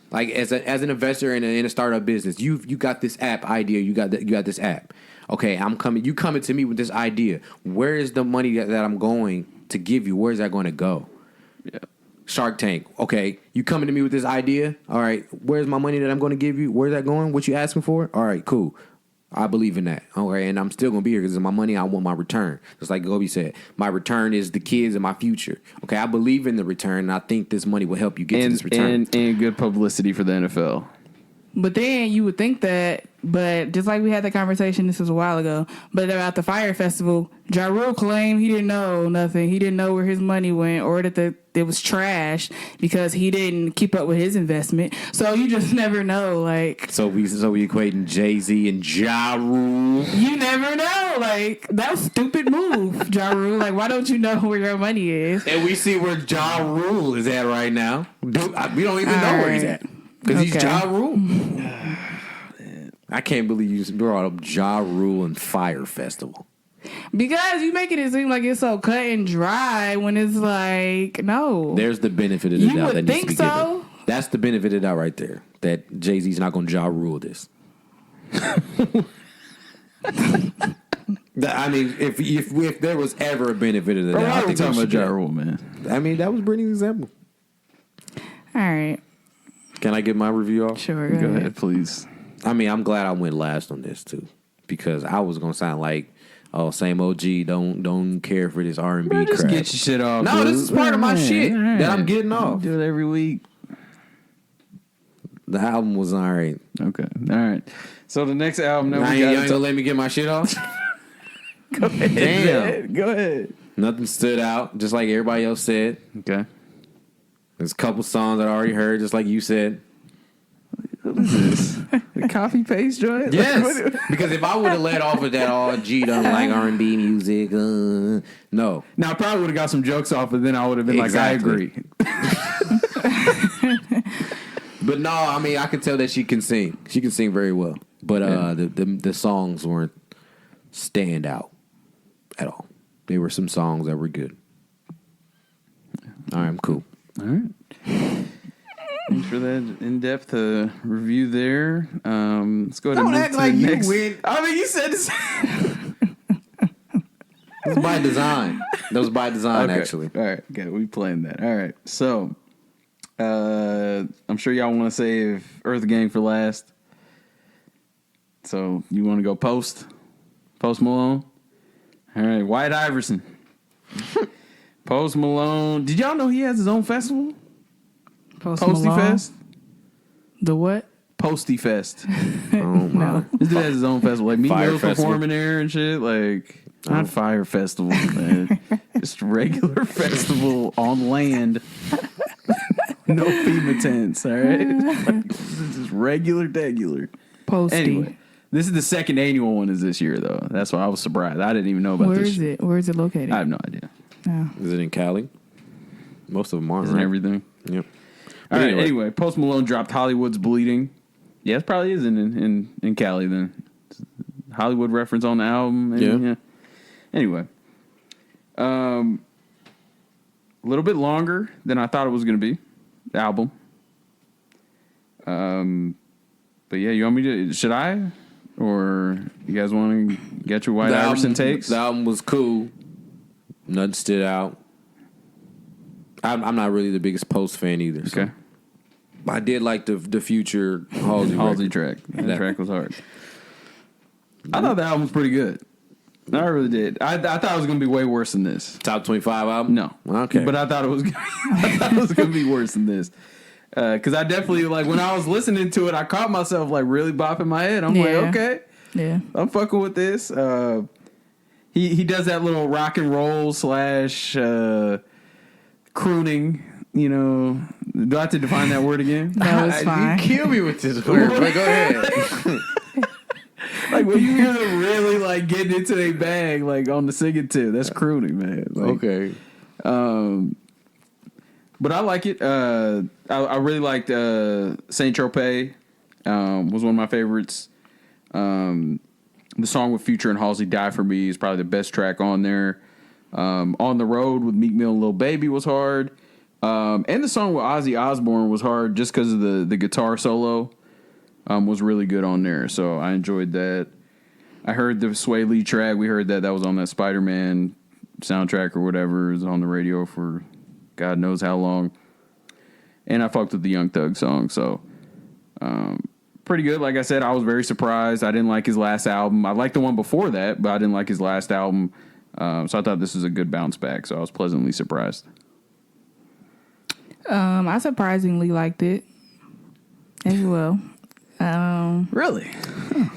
Like, as an investor in a startup business, you got this app idea. You got this app. Okay, you coming to me with this idea. Where is the money that I'm going to give you, where's that going to go? Yeah. Shark Tank. Okay, you coming to me with this idea? All right, where's my money that I'm going to give you? Where's that going? What you asking for? All right, cool. I believe in that. Okay, and I'm still going to be here because it's my money. I want my return. Just like Gobi said, my return is the kids and my future. Okay, I believe in the return, and I think this money will help you get to this return. And good publicity for the NFL. But then you would think that, but just like we had that conversation, this was a while ago, but about the Fire Festival, Ja Rule claimed he didn't know nothing. He didn't know where his money went or that it was trash because he didn't keep up with his investment. So you just never know. Like, So we equating Jay-Z and Ja Rule. you never know. Like, that was a stupid move, Ja Rule. Like, why don't you know where your money is? And we see where Ja Rule is at right now. We don't even know where he's at. Because he's Okay. Ja Rule. I can't believe you brought up Ja Rule and Fire Festival. Because you making it seem like it's so cut and dry when it's like, no. There's the benefit of the You doubt would that needs to think be so. given. That's the benefit of the doubt right there. That Jay-Z's not going to Ja Rule this. I mean, if there was ever a benefit of the doubt, I think talking we about should Ja get it. Rule, man. I mean, that was Brittany's example. All right. Can I get my review off? Sure. Go ahead, please. I mean, I'm glad I went last on this too, because I was gonna sound like, oh, same OG. Don't care for this R&B crap. Just get your shit off. No, dude. this is part of my shit All right. that I'm getting off. Do it every week. The album was all right. Okay. All right. So the next album that Now we you got ain't gonna let me get my shit off. Go ahead. Damn. Go ahead. Nothing stood out, just like everybody else said. Okay. There's a couple songs that I already heard, just like you said. What is this? The copy paste joint? Yes, because if I would have let off with that, all G don't like R&B music, no. Now I probably would have got some jokes off, but then I would have been Exactly. like, I agree. But no, I mean, I can tell that she can sing. She can sing very well. But the songs weren't stand out at all. There were some songs that were good. All right, I'm cool. All right. Thanks for that in-depth review there. Let's go ahead and move to the next. win. I mean, you said this. It was by design. That was by design, actually. All right. Okay, we playing that. All right. So, I'm sure y'all want to save EARTHGANG for last. So, you want to go Post Malone? All right. White Iverson. Post Malone. Did y'all know he has his own festival? Posty Malone? Fest? The what? Posty Fest. Oh, my. This dude has his own festival. Like, Meat Fire Mill's Festival. performing there and shit. Like, not Fire Festival, man. Just regular festival on land. No FEMA tents, all right? Like, this is just regular. Posty. Anyway, this is the second annual one is this year, though. That's why I was surprised. I didn't even know about Where this is shit. it? Where is it located? I have no idea. Oh. Is it in Cali? Most of them aren't, Isn't right? everything? Yep. All But right, anyway, Post Malone dropped Hollywood's Bleeding. Yeah, it probably is in Cali then. Hollywood reference on the album. Yeah. Anyway. A little bit longer than I thought it was going to be, the album. But yeah, you want me to, should I? Or you guys want to get your White Iverson takes? The album was cool. Nothing stood out. I'm not really the biggest Post fan either. So. Okay. But I did like the Future Halsey Halsey record. track. That track was hard. I thought the album was pretty good. I really did. I thought it was going to be way worse than this. Top 25 album? No. Okay. But I thought it was going to be worse than this. Because I definitely, like, when I was listening to it, I caught myself, like, really bopping my head. I'm like, okay. Yeah. I'm fucking with this. He does that little rock and roll / crooning, you know. Do I have to define that word again? No, it's fine. You kill me with this word, but go ahead. Like, when you hear them really, like, getting into their bag, like, on the singing too, that's crooning, man. Like, Okay. but I like it. I really liked Saint Tropez. Was one of my favorites. The song with Future and Halsey, Die For Me, is probably the best track on there. On the Road with Meek Mill and Lil Baby was hard. And the song with Ozzy Osbourne was hard just because of the guitar solo. Was really good on there. So I enjoyed that. I heard the Sway Lee track. We heard that was on that Spider-Man soundtrack or whatever. It was on the radio for God knows how long. And I fucked with the Young Thug song, so pretty good. Like I said, I was very surprised. I didn't like his last album. I liked the one before that, but I didn't like his last album. So I thought this was a good bounce back, so I was pleasantly surprised. I surprisingly liked it as well. Really?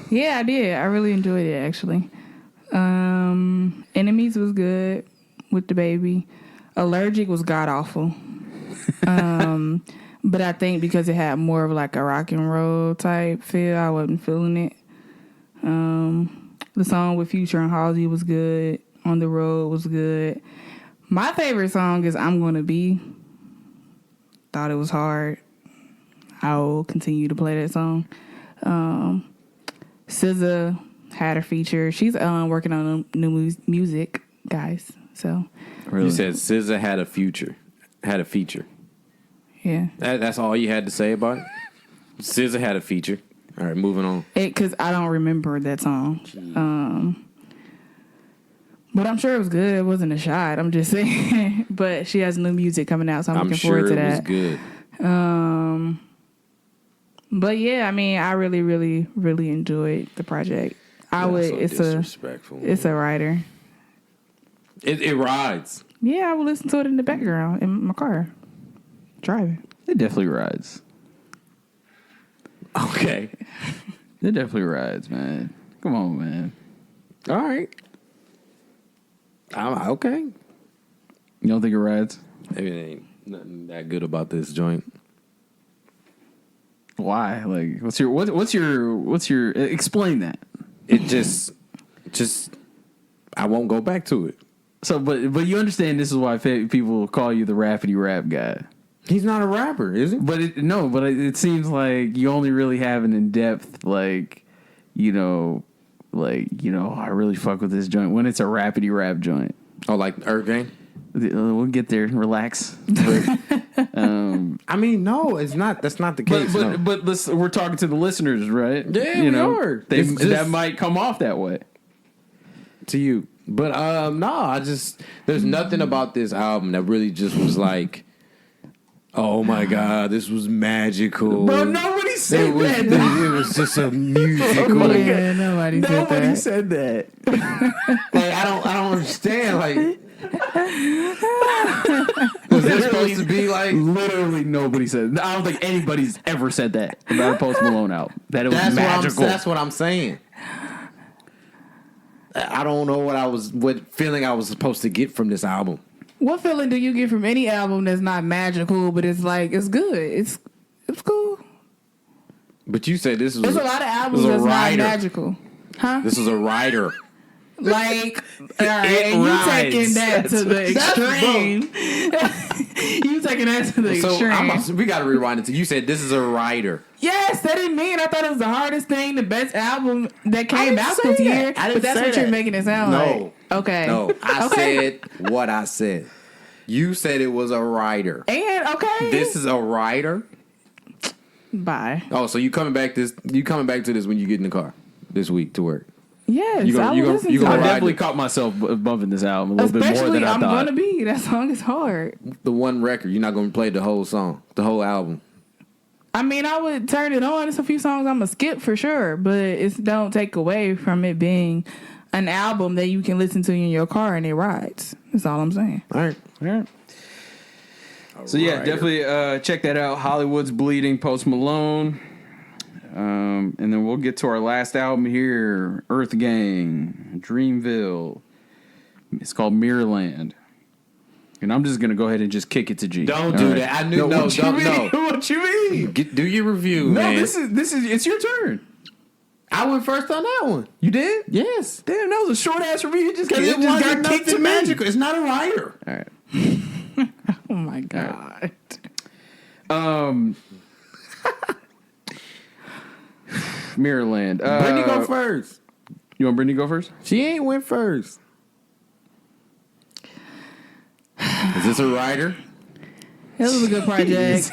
Yeah, I did. I really enjoyed it, actually. Enemies was good with the baby. Allergic was god awful. But I think because it had more of like a rock and roll type feel, I wasn't feeling it. The song with Future and Halsey was good. On the Road was good. My favorite song is I'm Gonna Be. Thought it was hard. I will continue to play that song. SZA had a feature. She's working on new music, guys. So Really? You said SZA had a feature. yeah, That's all you had to say about it? SZA had a feature. All right, moving on. because I don't remember that song. But I'm sure it was good. It wasn't a shot. I'm just saying. But she has new music coming out, so I'm looking forward to that. I'm sure it was good. But yeah, I mean, I really, really, really enjoyed the project. It's disrespectful. It's a writer. It rides. Yeah, I would listen to it in the background in my car, driving. It definitely rides. Okay. It definitely rides, man. Come on, man. All right. Okay. You don't think it rides? Maybe it ain't nothing that good about this joint. Why? Like, what's your? Explain that. It just I won't go back to it. So, but you understand this is why people call you the rapidy rap guy. He's not a rapper, is he? But it seems like you only really have an in-depth, I really fuck with this joint when it's a rapidy rap joint. Oh, like EARTHGANG? We'll get there. Relax. I mean, no, it's not. That's not the case. But listen, we're talking to the listeners, right? Yeah, we are. That might come off that way to you. But no, there's nothing about this album that really just was like, oh my God, this was magical. Bro, nobody said that. It was just a musical. Yeah, nobody said that. Like, I don't understand. Like, was this supposed to be like? Literally nobody said. I don't think anybody's ever said that about a Post Malone album. That it was magical. That's what I'm saying. I don't know what feeling I was supposed to get from this album. What feeling do you get from any album that's not magical, but it's like it's good? It's cool. But you said this was. There's a lot of albums that's not magical, huh? This is a writer. Like, all right, you taking that to the extreme. You taking that to the extreme. We got to rewind it. You said this is a writer. Yes, that didn't mean. I thought it was the hardest thing, the best album that came out this year. But that's what you're making it sound like. Okay. No, I said what I said. You said it was a writer. And okay, this is a writer. Bye. Oh, so you coming back to this when you get in the car this week to work? Yes, I definitely caught myself bumping this album a little bit more than I thought. I'm Gonna Be. That song is hard. The one record, you're not going to play the whole song, the whole album. I mean, I would turn it on. There's a few songs I'm going to skip for sure, but it don't take away from it being an album that you can listen to in your car and it rides. That's all I'm saying. All right. So, yeah, definitely check that out. Hollywood's Bleeding, Post Malone. And then we'll get to our last album here, EARTHGANG, Dreamville. It's called Mirrorland. And I'm just going to go ahead and just kick it to G. Don't do that. I knew. No, don't. No. What you mean? Do your review, man. No, this is. It's your turn. I went first on that one. You did? Yes. Damn, that was a short ass review. It just got kicked to magical. It's not a writer. All right. Oh my God. Mirrorland. Brittany go first. You want Brittany to go first? She ain't went first. Is this a writer? It was a good project.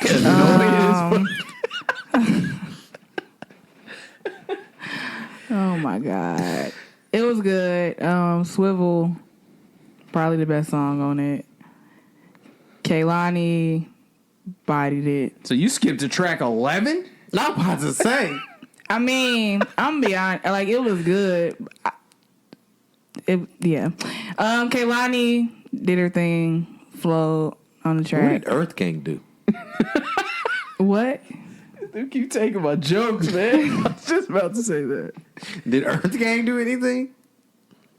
Oh my God. It was good. Swivel Probably the best song on it. Kehlani bodied it. So you skipped to track 11? I'm about to say. I mean, I'm gonna be honest. Like, it was good. Kehlani did her thing, flowed on the track. What did EARTHGANG do? What? You keep taking my jokes, man. I was just about to say that. Did EARTHGANG do anything?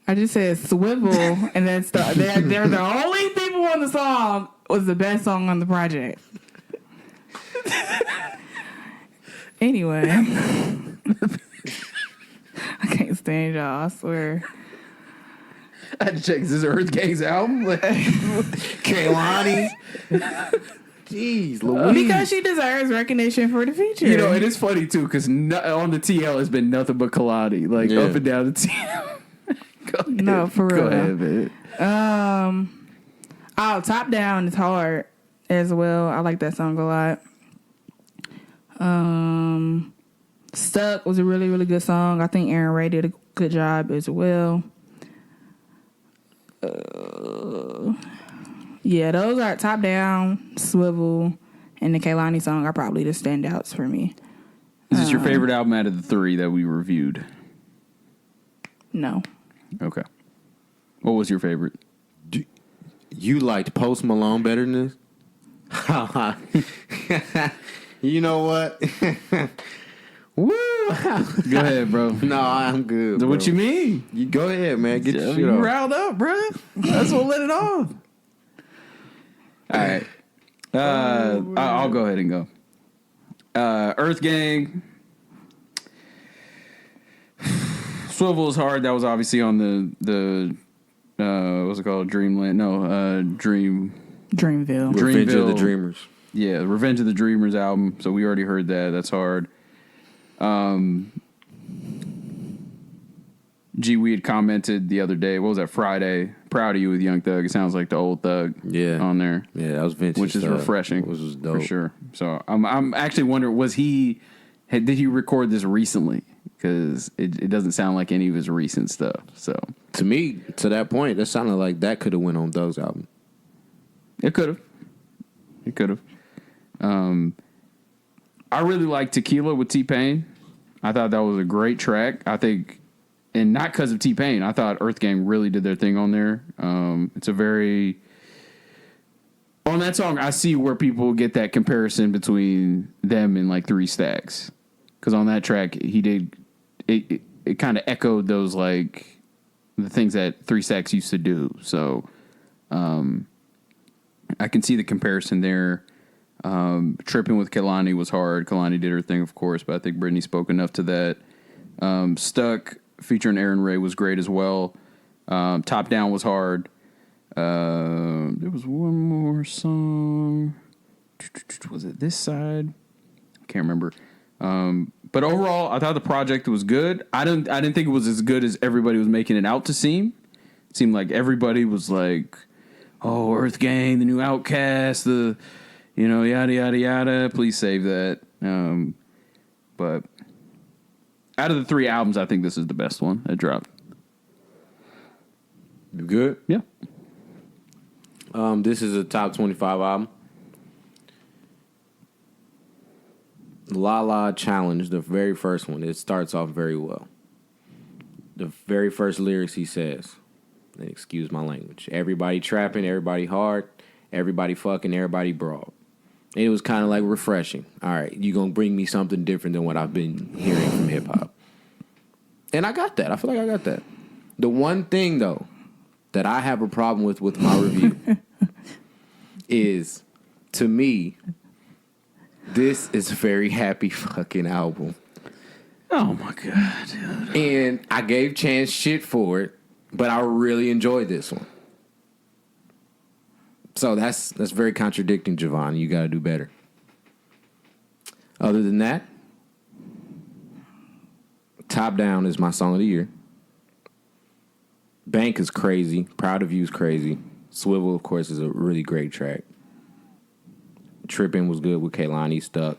I just said swivel, and then they're the only people on the song. Was the best song on the project. Anyway, I can't stand y'all. I swear. I had to check. Is this EARTHGANG's album? Kehlani. Jeez, Louise. Because she deserves recognition for the feature. You know, it is funny too because on the TL it's been nothing but Kehlani, like up and down the TL. No, for real. Go ahead, man. Top Down is hard as well. I like that song a lot. Stuck was a really, really good song. I think Aaron Ray did a good job as well. Yeah, those are Top Down, Swivel, and the Kehlani song are probably the standouts for me. Is this your favorite album out of the three that we reviewed? Mm-hmm. No. Okay. What was your favorite? You liked Post Malone better than this? You know what? Woo! Go ahead, bro. No, I'm good. Bro. What you mean? You go ahead, man. Get your shit You off. riled up, bro. That's what let it off. All right. I'll go ahead and go. EARTHGANG. Swivel is hard. That was obviously on the what's it called? Dreamland. No, Dreamville. Revenge of the Dreamville. Dreamers. Yeah, Revenge of the Dreamers album. So we already heard that. That's hard. We had commented the other day. What was that? Friday. Proud of you with Young Thug. It sounds like the old Thug. Yeah. On there. Yeah, that was vintage. Which is stuff. refreshing. Which was dope. For sure. So I'm actually wondering, did he record this recently? Because it doesn't sound like any of his recent stuff. So To me, to that point, that sounded like that could have went on Thug's album. it could have. It could have. I really like Tequila with T-Pain. I thought that was a great track. I think, and not because of T-Pain, I thought EARTHGANG really did their thing on there. It's a very... On that song, I see where people get that comparison between them and like 3 Stacks. Because on that track, he did... It kind of echoed those like the things that 3 Stacks used to do. So I can see the comparison there. Tripping with Kehlani was hard. Kehlani did her thing, of course, but I think Brittany spoke enough to that. Stuck featuring Aaron Ray was great as well. Top Down was hard. There was one more song. Was it This Side? Can't remember. But overall, I thought the project was good. I didn't think it was as good as everybody was making it out to seem. It seemed like everybody was like, "Oh, EARTHGANG, the new Outcast, the yada yada yada." Please save that. But out of the 3 albums, I think this is the best one that dropped. You good? Yeah. This is a top 25 album. La La Challenge, the very first one, it starts off very well. The very first lyrics he says, and excuse my language, everybody trapping, everybody hard, everybody fucking, everybody broad. And it was kind of like refreshing. All right, you going to bring me something different than what I've been hearing from hip-hop. And I got that. I feel like I got that. The one thing, though, that I have a problem with my review is, to me, this is a very happy fucking album. Oh my god, dude. And I gave Chance shit for it, but I really enjoyed this one. So that's very contradicting, Javon. You got to do better. Other than that, Top Down is my song of the year. Bank is crazy. Proud of You is crazy. Swivel, of course, is a really great track. Trippin' was good with Kehlani. Stuck.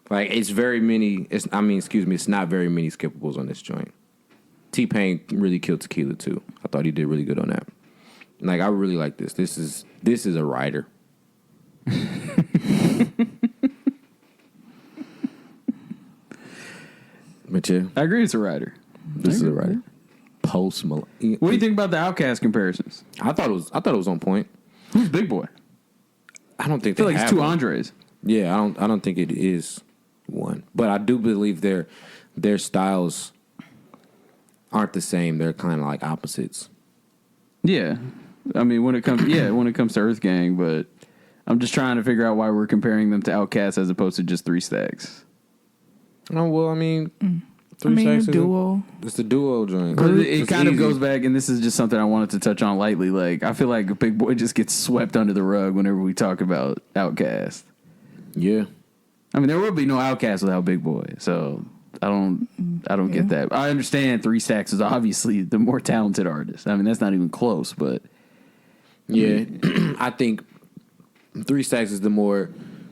Like, it's not very many skippables on this joint. T-Pain really killed Tequila, too. I thought he did really good on that. Like I really like this. This is a writer. But yeah, I agree. It's a writer. this is a writer. Post Malone. What do you think about the Outkast comparisons? I thought it was on point. Who's Big Boy? I don't think I feel they like it's have two one. Andres. Yeah, I don't think it is one. But I do believe their styles aren't the same. They're kind of like opposites. Yeah, I mean when it comes to Earth Gang, but I'm just trying to figure out why we're comparing them to Outkast as opposed to just 3 Stacks. Oh well, I mean, 3 Stacks is duo. It's the duo joint. But it It's kind of easy. goes back, and this is just something I wanted to touch on lightly. Like I feel like Big Boy just gets swept under the rug whenever we talk about Outkast. Yeah. I mean, there will be no Outkast without Big Boy, so I don't get that. I understand 3 Stacks is obviously the more talented artist. I mean, that's not even close, but Yeah, I think 3 Stacks is the more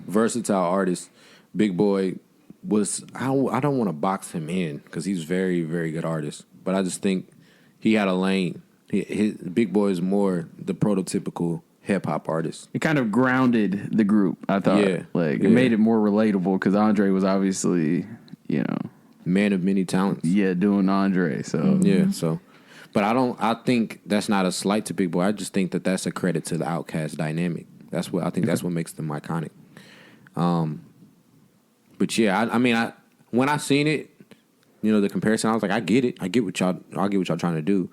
versatile artist. Big Boy was, I don't want to box him in because he's very, very good artist. But I just think he had a lane. Big Boy is more the prototypical hip-hop artist. it kind of grounded the group, I thought. Yeah, Like, yeah. it made it more relatable because Andre was obviously, Man of many talents. doing Andre. So, Yeah, so. But I think that's not a slight to Big Boy. I just think that that's a credit to the Outkast dynamic. That's what makes them iconic. But yeah, I mean, when I seen it, the comparison, I was like, I get it. I get what y'all trying to do.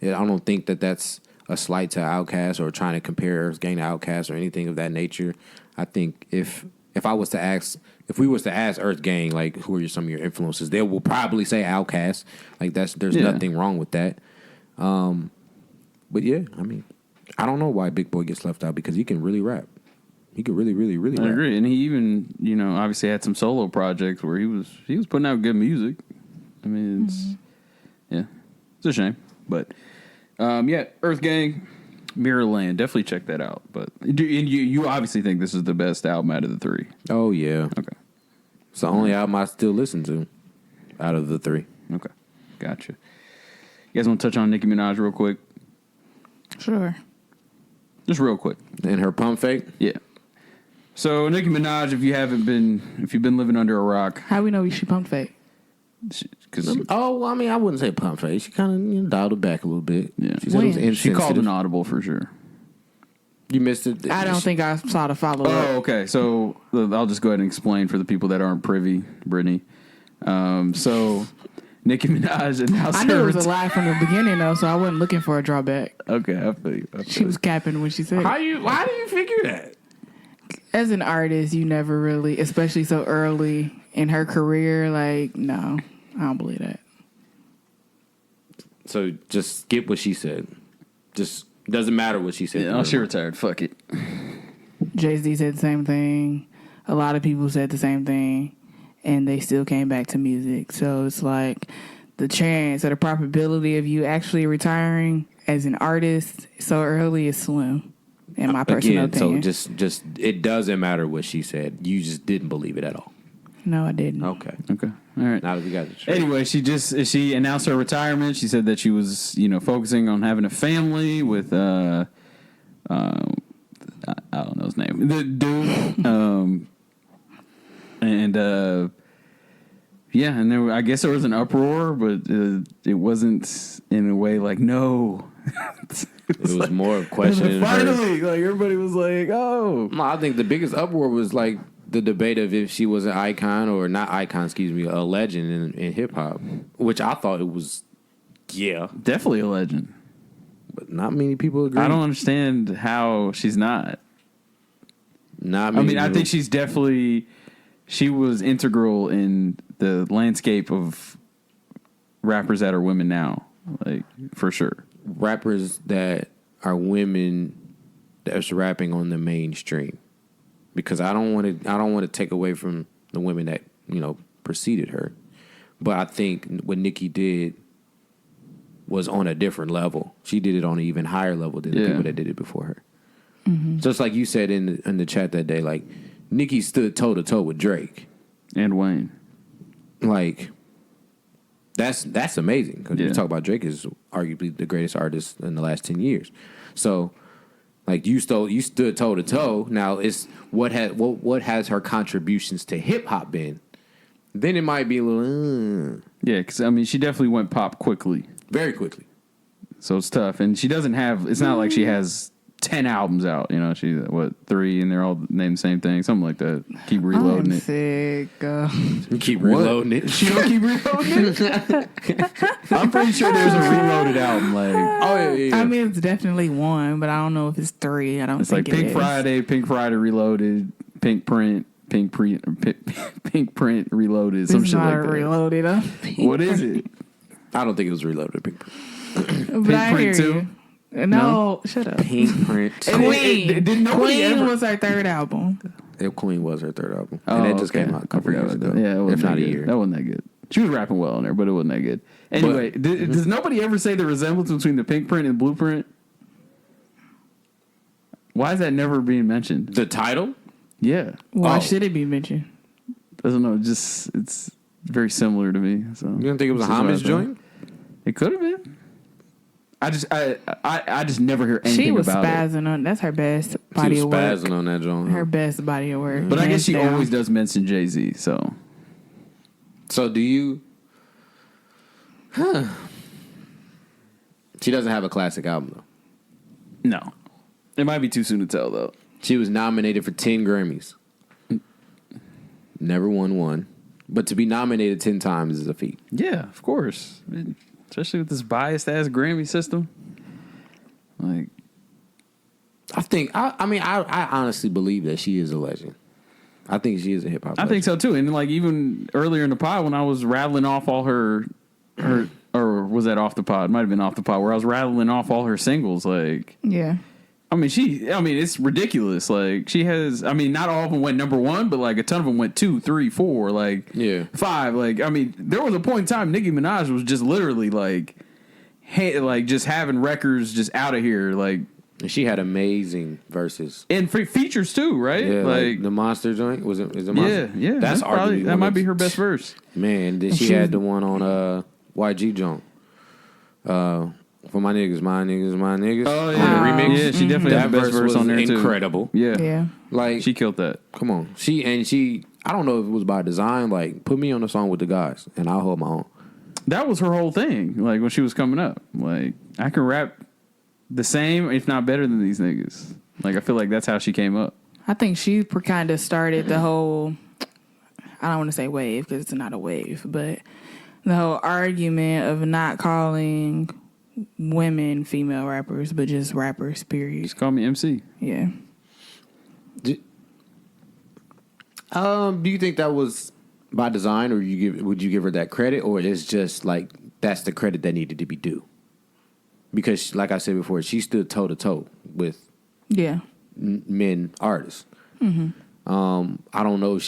Yeah, I don't think that that's a slight to Outkast or trying to compare Earth Gang to Outkast or anything of that nature. I think if we was to ask Earth Gang, like, who are some of your influences, they will probably say Outkast. Like there's nothing wrong with that. But yeah, I mean, I don't know why Big Boy gets left out because he can really rap. He could really, really, really I rap. agree. And he even, obviously had some solo projects where he was putting out good music. I mean, it's a shame. But, Earth Gang, Mirrorland, definitely check that out. But and you obviously think this is the best album out of the 3. Oh yeah. Okay. It's the only album I still listen to out of the 3. Okay. Gotcha. You guys want to touch on Nicki Minaj real quick? Sure. Just real quick. And her pump fake. Yeah. So Nicki Minaj, if you've been living under a rock, How we know she pumped fake? because Oh, well, I mean, I wouldn't say pump fake. She kind of dialed it back a little bit. yeah, She said it was When? she called insensitive. an audible for sure. You missed it. I don't think I saw the follow up. Oh, okay. So I'll just go ahead and explain for the people that aren't privy, Brittany. So Nicki Minaj announced I knew her it was a lie from the beginning though, so I wasn't looking for a drawback. Okay, I feel you. She was capping when she said it. Why do you figure that? As an artist, you never really, especially so early in her career, like, no, I don't believe that. So just skip what she said. Just doesn't matter what she said. Yeah, she retired. Fuck it. Jay-Z said the same thing. A lot of people said the same thing, and they still came back to music. So it's like the chance or the probability of you actually retiring as an artist so early is slim, in my personal opinion. So just it doesn't matter what she said. You just didn't believe it at all. No, I didn't. Okay. Okay. All right. Now that we got it straight. Anyway, she announced her retirement. She said that she was, focusing on having a family with I don't know his name. The dude. And then I guess there was an uproar, but it wasn't in a way like no. It was more of questioning her. Finally, like everybody was like, "Oh." No, I think the biggest uproar was like the debate of if she was an icon or not icon, a legend in hip hop, which I thought it was, yeah, Definitely a legend. but not many people agree. I don't understand how she's not. Not I many. mean, I people. think she was integral in the landscape of rappers that are women now, like for sure. rappers that are women that's rapping on the mainstream, because I don't want to take away from the women that preceded her, but I think what Nicki did was on a different level. She did it on an even higher level than the people that did it before her. Mm-hmm. Just like you said in the chat that day, like Nicki stood toe to toe with Drake And Wayne. like That's amazing because you talk about Drake is arguably the greatest artist in the last 10 years. So, like you stood toe to toe. Now it's what has her contributions to hip hop been? Then it might be a little Yeah, because I mean, she definitely went pop quickly, very quickly. so it's tough. And she doesn't have. It's not like she has 10 albums out. You know, she 3, and they're all named the same thing, something like that. Keep reloading I'm it. sick. You keep reloading it. She don't keep reloading it. I'm pretty sure there's a reloaded album. Like, Yeah. I mean, it's definitely 1, but I don't know if it's 3. I don't it's think like Pink Friday, Pink Friday Reloaded, Pink Print, Pink Print Reloaded, some It's shit not like that. reloaded. What is it? I don't think it was reloaded. Pink Print. But I hear Print too? you. No, shut up. Pink Print. Queen. Did nobody Queen ever? was her 3rd album. Queen was her 3rd album, Oh, and it just okay. came out a couple I forgot years about ago. that. Yeah, it wasn't if not that a good. year. That wasn't that good. She was rapping well on there, but it wasn't that good. Anyway, does nobody ever say the resemblance between the Pink Print and Blueprint? Why is that never being mentioned? The title? Yeah, Why Oh. should it be mentioned? doesn't know. Just it's very similar to me. So You don't think it was a This is what homage I thought. joint? It could have been. I just never hear anything She was about it. spazzing on. That's her best She body was of work. spazzing on that joint. Her best body of work. But I guess she Hands down. always does mention Jay-Z. So So do you? She doesn't have a classic album though. no, it might be too soon to tell though. She was nominated for 10 Grammys. Never won one. But to be nominated 10 times is a feat. Yeah, of course. I mean, especially with this biased ass Grammy system. Like, I honestly believe that she is a legend. I think she is a hip hop I legend. think so too. And like even earlier in the pod when I was rattling off all her or was that off the pod? Might have been off the pod where I was rattling off all her singles. Like, Yeah. I mean, it's ridiculous. Like, she has, I mean, not all of them went number 1, but like a ton of them went 2, 3, 4, like 5. Like, I mean, there was a point in time Nicki Minaj was just literally like just having records just out of here. Like, And she had amazing verses. and features too, right? Yeah, like the Monster joint. Is it Monster? yeah. That's probably, arguably that one might of- be her best verse. Man, then she had the one on YG joint. For my niggas, my niggas, my niggas. Oh, On yeah. the remix. Yeah, she definitely That had the best verse verse was on there too. incredible. Yeah. Yeah. Like, She killed that. come on. She I don't know if it was by design, like, put me on the song with the guys and I'll hold my own. That was her whole thing. Like when she was coming up, like I can rap the same, if not better than these niggas. Like I feel like that's how she came up. I think she kind of started the whole, I don't want to say wave because it's not a wave, but the whole argument of not calling women female rappers, but just rappers, period. Just call me MC. Yeah. Do you think that was by design, or would you give her that credit, or it's just like that's the credit that needed to be due? Because, like I said before, she stood toe to toe with Yeah. men artists. I don't know if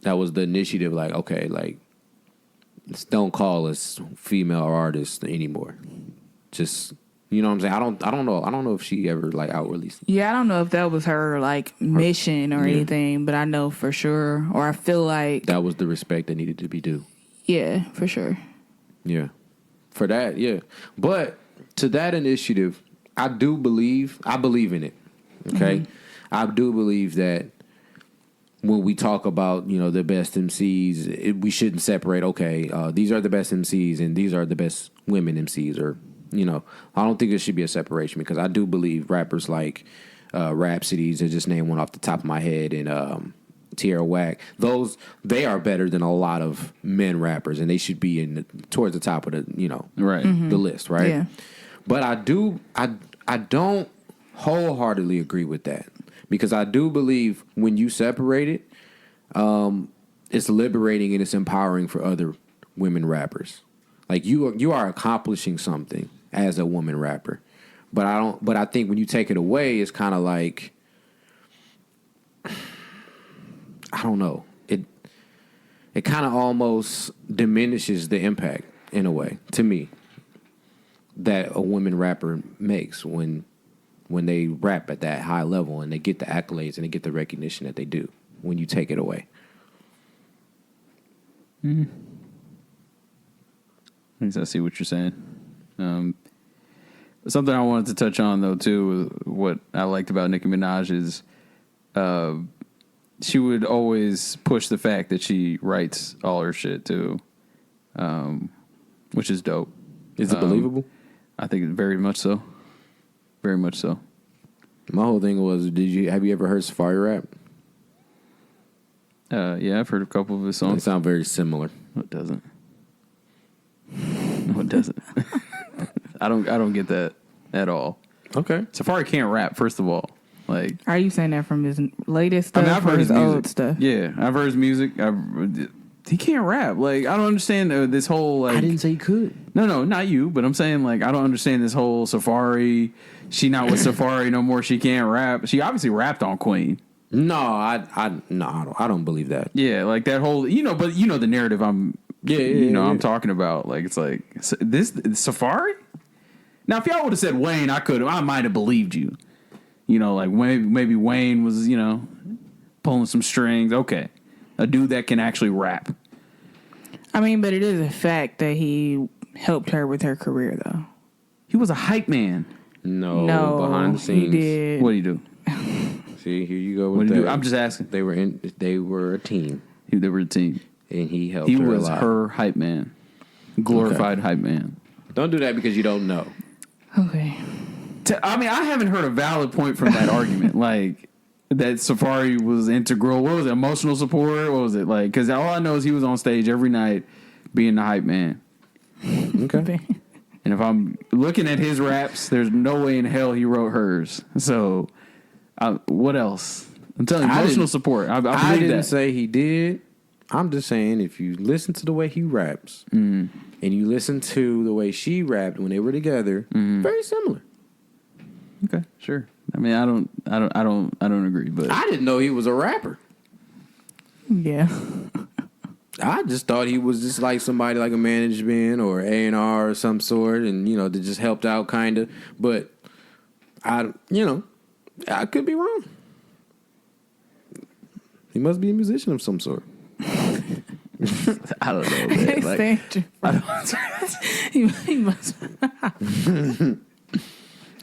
that was the initiative. Like, okay, like don't call us female artists anymore. Just, you know what I'm saying? I don't know if she ever like out released. Yeah, I don't know if that was her like mission or Yeah. anything, but I know for sure, or I feel like, That was the respect that needed to be due. yeah, for sure. Yeah. For that, yeah. But to that initiative, I believe in it. Okay? I do believe that when we talk about, the best MCs, we shouldn't separate, okay, these are the best MCs and these are the best women MCs, or, I don't think there should be a separation, because I do believe rappers like Rhapsodies, I just named one off the top of my head, and Tierra Whack, they are better than a lot of men rappers, and they should be towards the top of the, Right. the list, right? Yeah. But I don't wholeheartedly agree with that, because I do believe when you separate it, it's liberating and it's empowering for other women rappers. Like you are accomplishing something as a woman rapper, but I think when you take it away, it's kind of like, I don't know. It kind of almost diminishes the impact in a way, to me, that a woman rapper makes when they rap at that high level and they get the accolades and they get the recognition that they do when you take it away. I see what you're saying. Something I wanted to touch on, though, too, what I liked about Nicki Minaj is she would always push the fact that she writes all her shit, too, which is dope. Is it believable? I think very much so. Very much so. My whole thing was, have you ever heard Safari rap? Yeah, I've heard a couple of his songs. They sound very similar. No, it doesn't. No, it doesn't. I don't get that at all. Okay. Safari can't rap, first of all. Like, Are you saying that from his latest stuff I've heard or his his music. old stuff? Yeah, I've heard his music. He can't rap. Like, I don't understand this whole, like... I didn't say he could. No, not you, but I'm saying, like, I don't understand this whole Safari. She not with Safari no more. She can't rap. She obviously rapped on Queen. No, I don't believe that. Yeah, like that whole, but the narrative I'm talking about. Like, it's like, this Safari? Now, if y'all would have said Wayne, I might have believed you. Like maybe Wayne was, pulling some strings. Okay. A dude that can actually rap. I mean, but it is a fact that he helped her with her career, though. He was a hype man. No, behind the he scenes. did. What do you do? See, here you go with What do that. you do? I'm just asking. They were a team, They were a team. and he helped He her was a lot. her hype man. Glorified hype man. Don't do that because you don't know. Okay. I mean, I haven't heard a valid point from that argument. Like, that Safari was integral. What was it? Emotional support? What was it? Like, because all I know is he was on stage every night being the hype man. Okay. And if I'm looking at his raps, there's no way in hell he wrote hers. So, what else? I'm telling you, emotional support. I I believe didn't that. say he did. I'm just saying if you listen to the way he raps and you listen to the way she rapped when they were together, very similar. Okay, sure. I mean, I don't agree, but I didn't know he was a rapper. Yeah. I just thought he was just like somebody like a management or A&R or some sort, and that just helped out kind of. But I could be wrong. He must be a musician of some sort. I don't know. Man. Like, he must.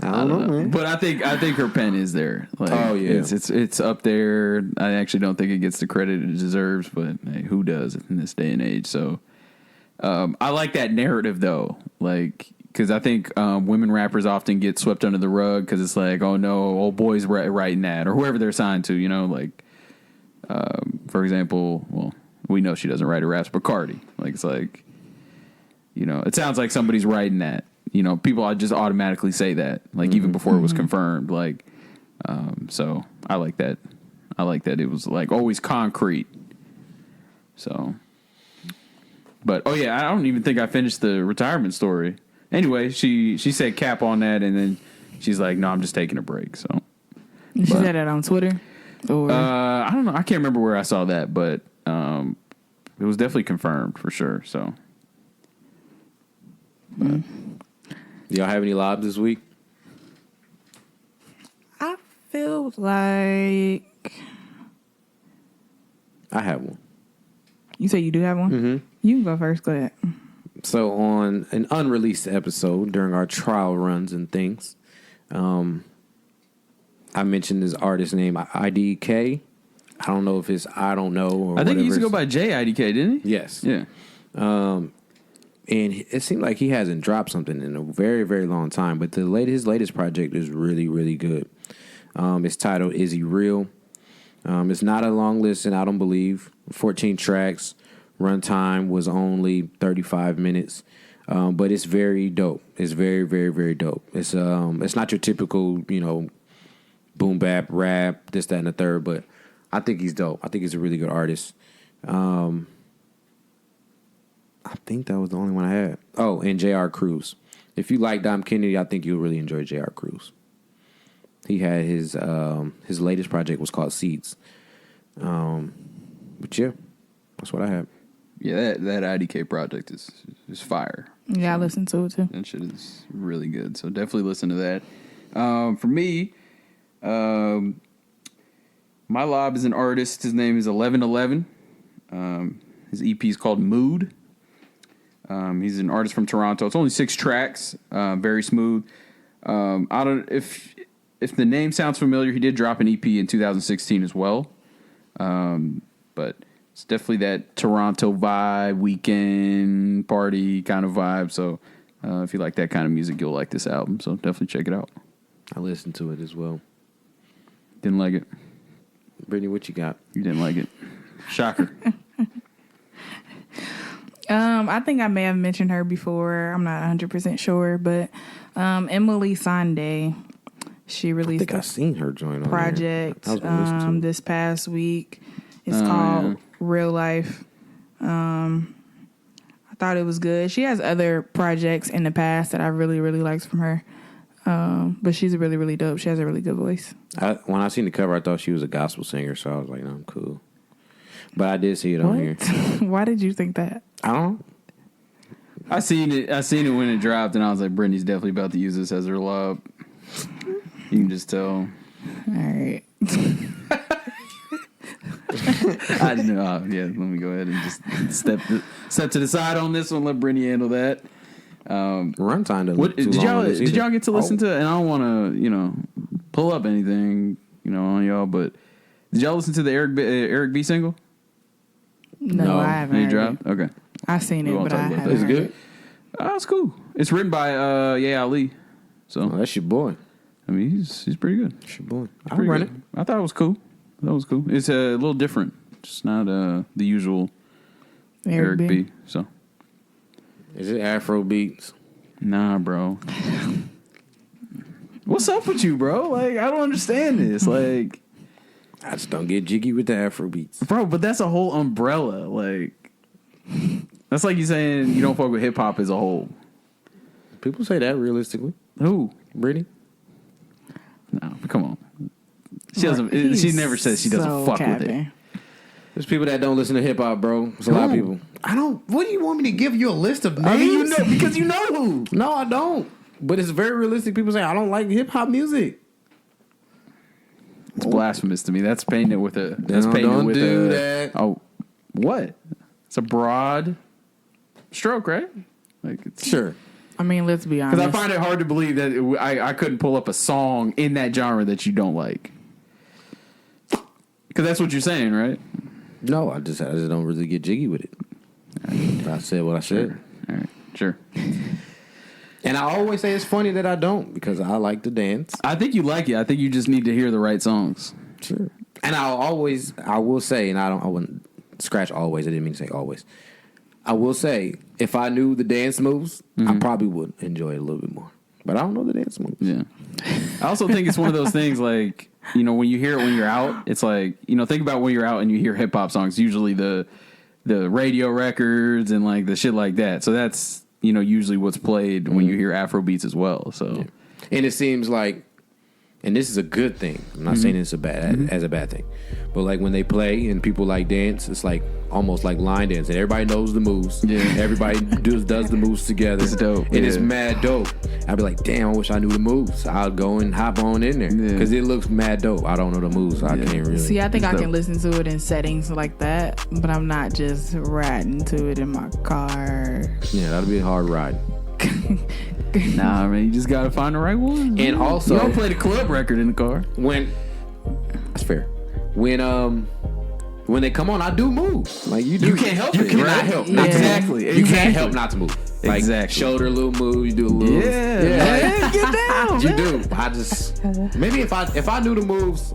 I don't know, man. But I think her pen is there. Like, Oh, yeah. it's up there. I actually don't think it gets the credit it deserves, but hey, who does in this day and age? So I like that narrative though, like because I think women rappers often get swept under the rug because it's like, oh no, old boys writing that or whoever they're signed to, like for example, well, we know she doesn't write her raps, but Cardi, like it's like, it sounds like somebody's writing that. People just automatically say that, like even before it was confirmed. Like, so I like that. I like that it was like always concrete. So, but oh yeah, I don't even think I finished the retirement story. Anyway, she said cap on that, and then she's like, no, I'm just taking a break. So She said that on Twitter, or I don't know. I can't remember where I saw that, but it was definitely confirmed for sure. So. But, Do y'all have any lobs this week? I feel like I have one. you say you do have one. Mm-hmm. You can go first. Go ahead. So on an unreleased episode during our trial runs and things, I mentioned this artist named IDK. I don't know if it's I don't know or I think he used to go whatever. by JIDK, didn't he? Yes. Yeah. And it seemed like he hasn't dropped something in a very, very long time. But his latest project is really, really good. It's titled Is He Real? It's not a long listen, I don't believe. 14 tracks. Runtime was only 35 minutes. But it's very dope. It's very, very, very dope. It's not your typical, boom bap rap, this, that, and the third. But I think he's dope. I think he's a really good artist. I think that was the only one I had. Oh, and J.R. Cruz. If you like Dom Kennedy, I think you'll really enjoy J.R. Cruz. He had his latest project was called Seeds. But yeah, that's what I have. Yeah, that IDK project is fire. Yeah, I listened to it too. That shit is really good. So definitely listen to that. For me, my lob is an artist. His name is 1111. His EP is called Mood. He's an artist from Toronto. It's only 6 tracks. Very smooth. I don't if the name sounds familiar. He did drop an EP in 2016 as well. But it's definitely that Toronto vibe, weekend party kind of vibe. So if you like that kind of music, you'll like this album. So definitely check it out. I listened to it as well. Didn't like it. Brittany, what you got? You didn't like it. Shocker. I think I may have mentioned her before. I'm not 100% sure, but Emily Sande, she released I think I seen her join on project this past week. It's called Real Life. I thought it was good. She has other projects in the past that I really, really liked from her. But she's really, really dope. She has a really good voice. When I seen the cover, I thought she was a gospel singer, so I was like, no, I'm cool. But I did see it on here. Why did you think that? I don't know. I seen it when it dropped, and I was like, Brittany's definitely about to use this as her love. You can just tell. All right. I know. Yeah, let me go ahead and just step to the side on this one. Let Brittany handle that. Runtime did y'all get to listen to? And I don't want to pull up anything on y'all, but did y'all listen to the Eric B single? No, I haven't. He dropped. Okay, I've seen it, but I haven't. Is it good? It's cool. It's written by Yeah Ali. So that's your boy. I mean, he's pretty good. That's your boy. I'll run it. I thought it was cool. It's a little different. Just not the usual Eric B. So is it Afro beats? Nah, bro. What's up with you, bro? Like, I don't understand this. Like, I just don't get jiggy with the Afro beats, bro. But that's a whole umbrella. Like, that's like you saying you don't fuck with hip hop as a whole. People say that realistically. Who? Brittany? No, come on. She doesn't. She never says she doesn't fuck with it. There's people that don't listen to hip hop, bro. There's a lot of people. I don't. What do you want me to give you a list of names? I mean, because you know who. No, I don't. But it's very realistic. People say I don't like hip hop music. It's blasphemous to me. That's painting it with a. Don't do that. Oh, what? It's a broad stroke, right? Like, sure. I mean, let's be honest. Because I find it hard to believe that I couldn't pull up a song in that genre that you don't like. Because that's what you're saying, right? No, I just don't really get jiggy with it. I said what I said. All right, sure. And I always say it's funny that I don't because I like to dance. I think you like it. I think you just need to hear the right songs. Sure. And I will say, and I wouldn't scratch always. I didn't mean to say always. I will say, if I knew the dance moves, I probably would enjoy it a little bit more. But I don't know the dance moves. Yeah. I also think it's one of those things like, when you hear it when you're out, it's like, think about when you're out and you hear hip hop songs, usually the radio records and like the shit like that. So that's, usually what's played when you hear Afro beats as well. So, yeah. And it seems like, and this is a good thing. I'm not saying it's as a bad thing, but like when they play and people like dance, it's like almost like line dancing. Everybody knows the moves. Yeah, everybody does the moves together. It's dope. It is mad dope. I'd be like, damn, I wish I knew the moves. I'll go and hop on in there because it looks mad dope. I don't know the moves, so I can't really. See, I think I can listen to it in settings like that, but I'm not just riding to it in my car. Yeah, that'll be a hard ride. Nah, man, you just gotta find the right one. And also, you don't play the club record in the car. That's fair. When they come on, I do move. Like you do. You can't help it. You cannot help. Yeah. Exactly. You can't help not to move. Like exactly. Shoulder little move. You do a little. Yeah. Get down. You do. I just maybe if I knew the moves.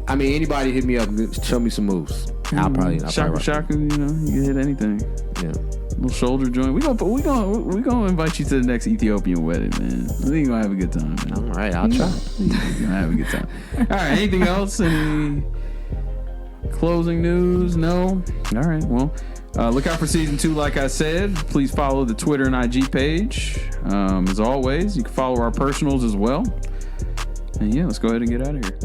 I mean, anybody hit me up, show me some moves. I'll probably Shaka. You can hit anything. Yeah. Little shoulder joint. We gonna invite you to the next Ethiopian wedding, man. We gonna have a good time, man. All right, I'll try. We're gonna have a good time. All right. Anything else? Any closing news? No. All right. Well, look out for season 2. Like I said, please follow the Twitter and IG page. As always, you can follow our personals as well. And yeah, let's go ahead and get out of here.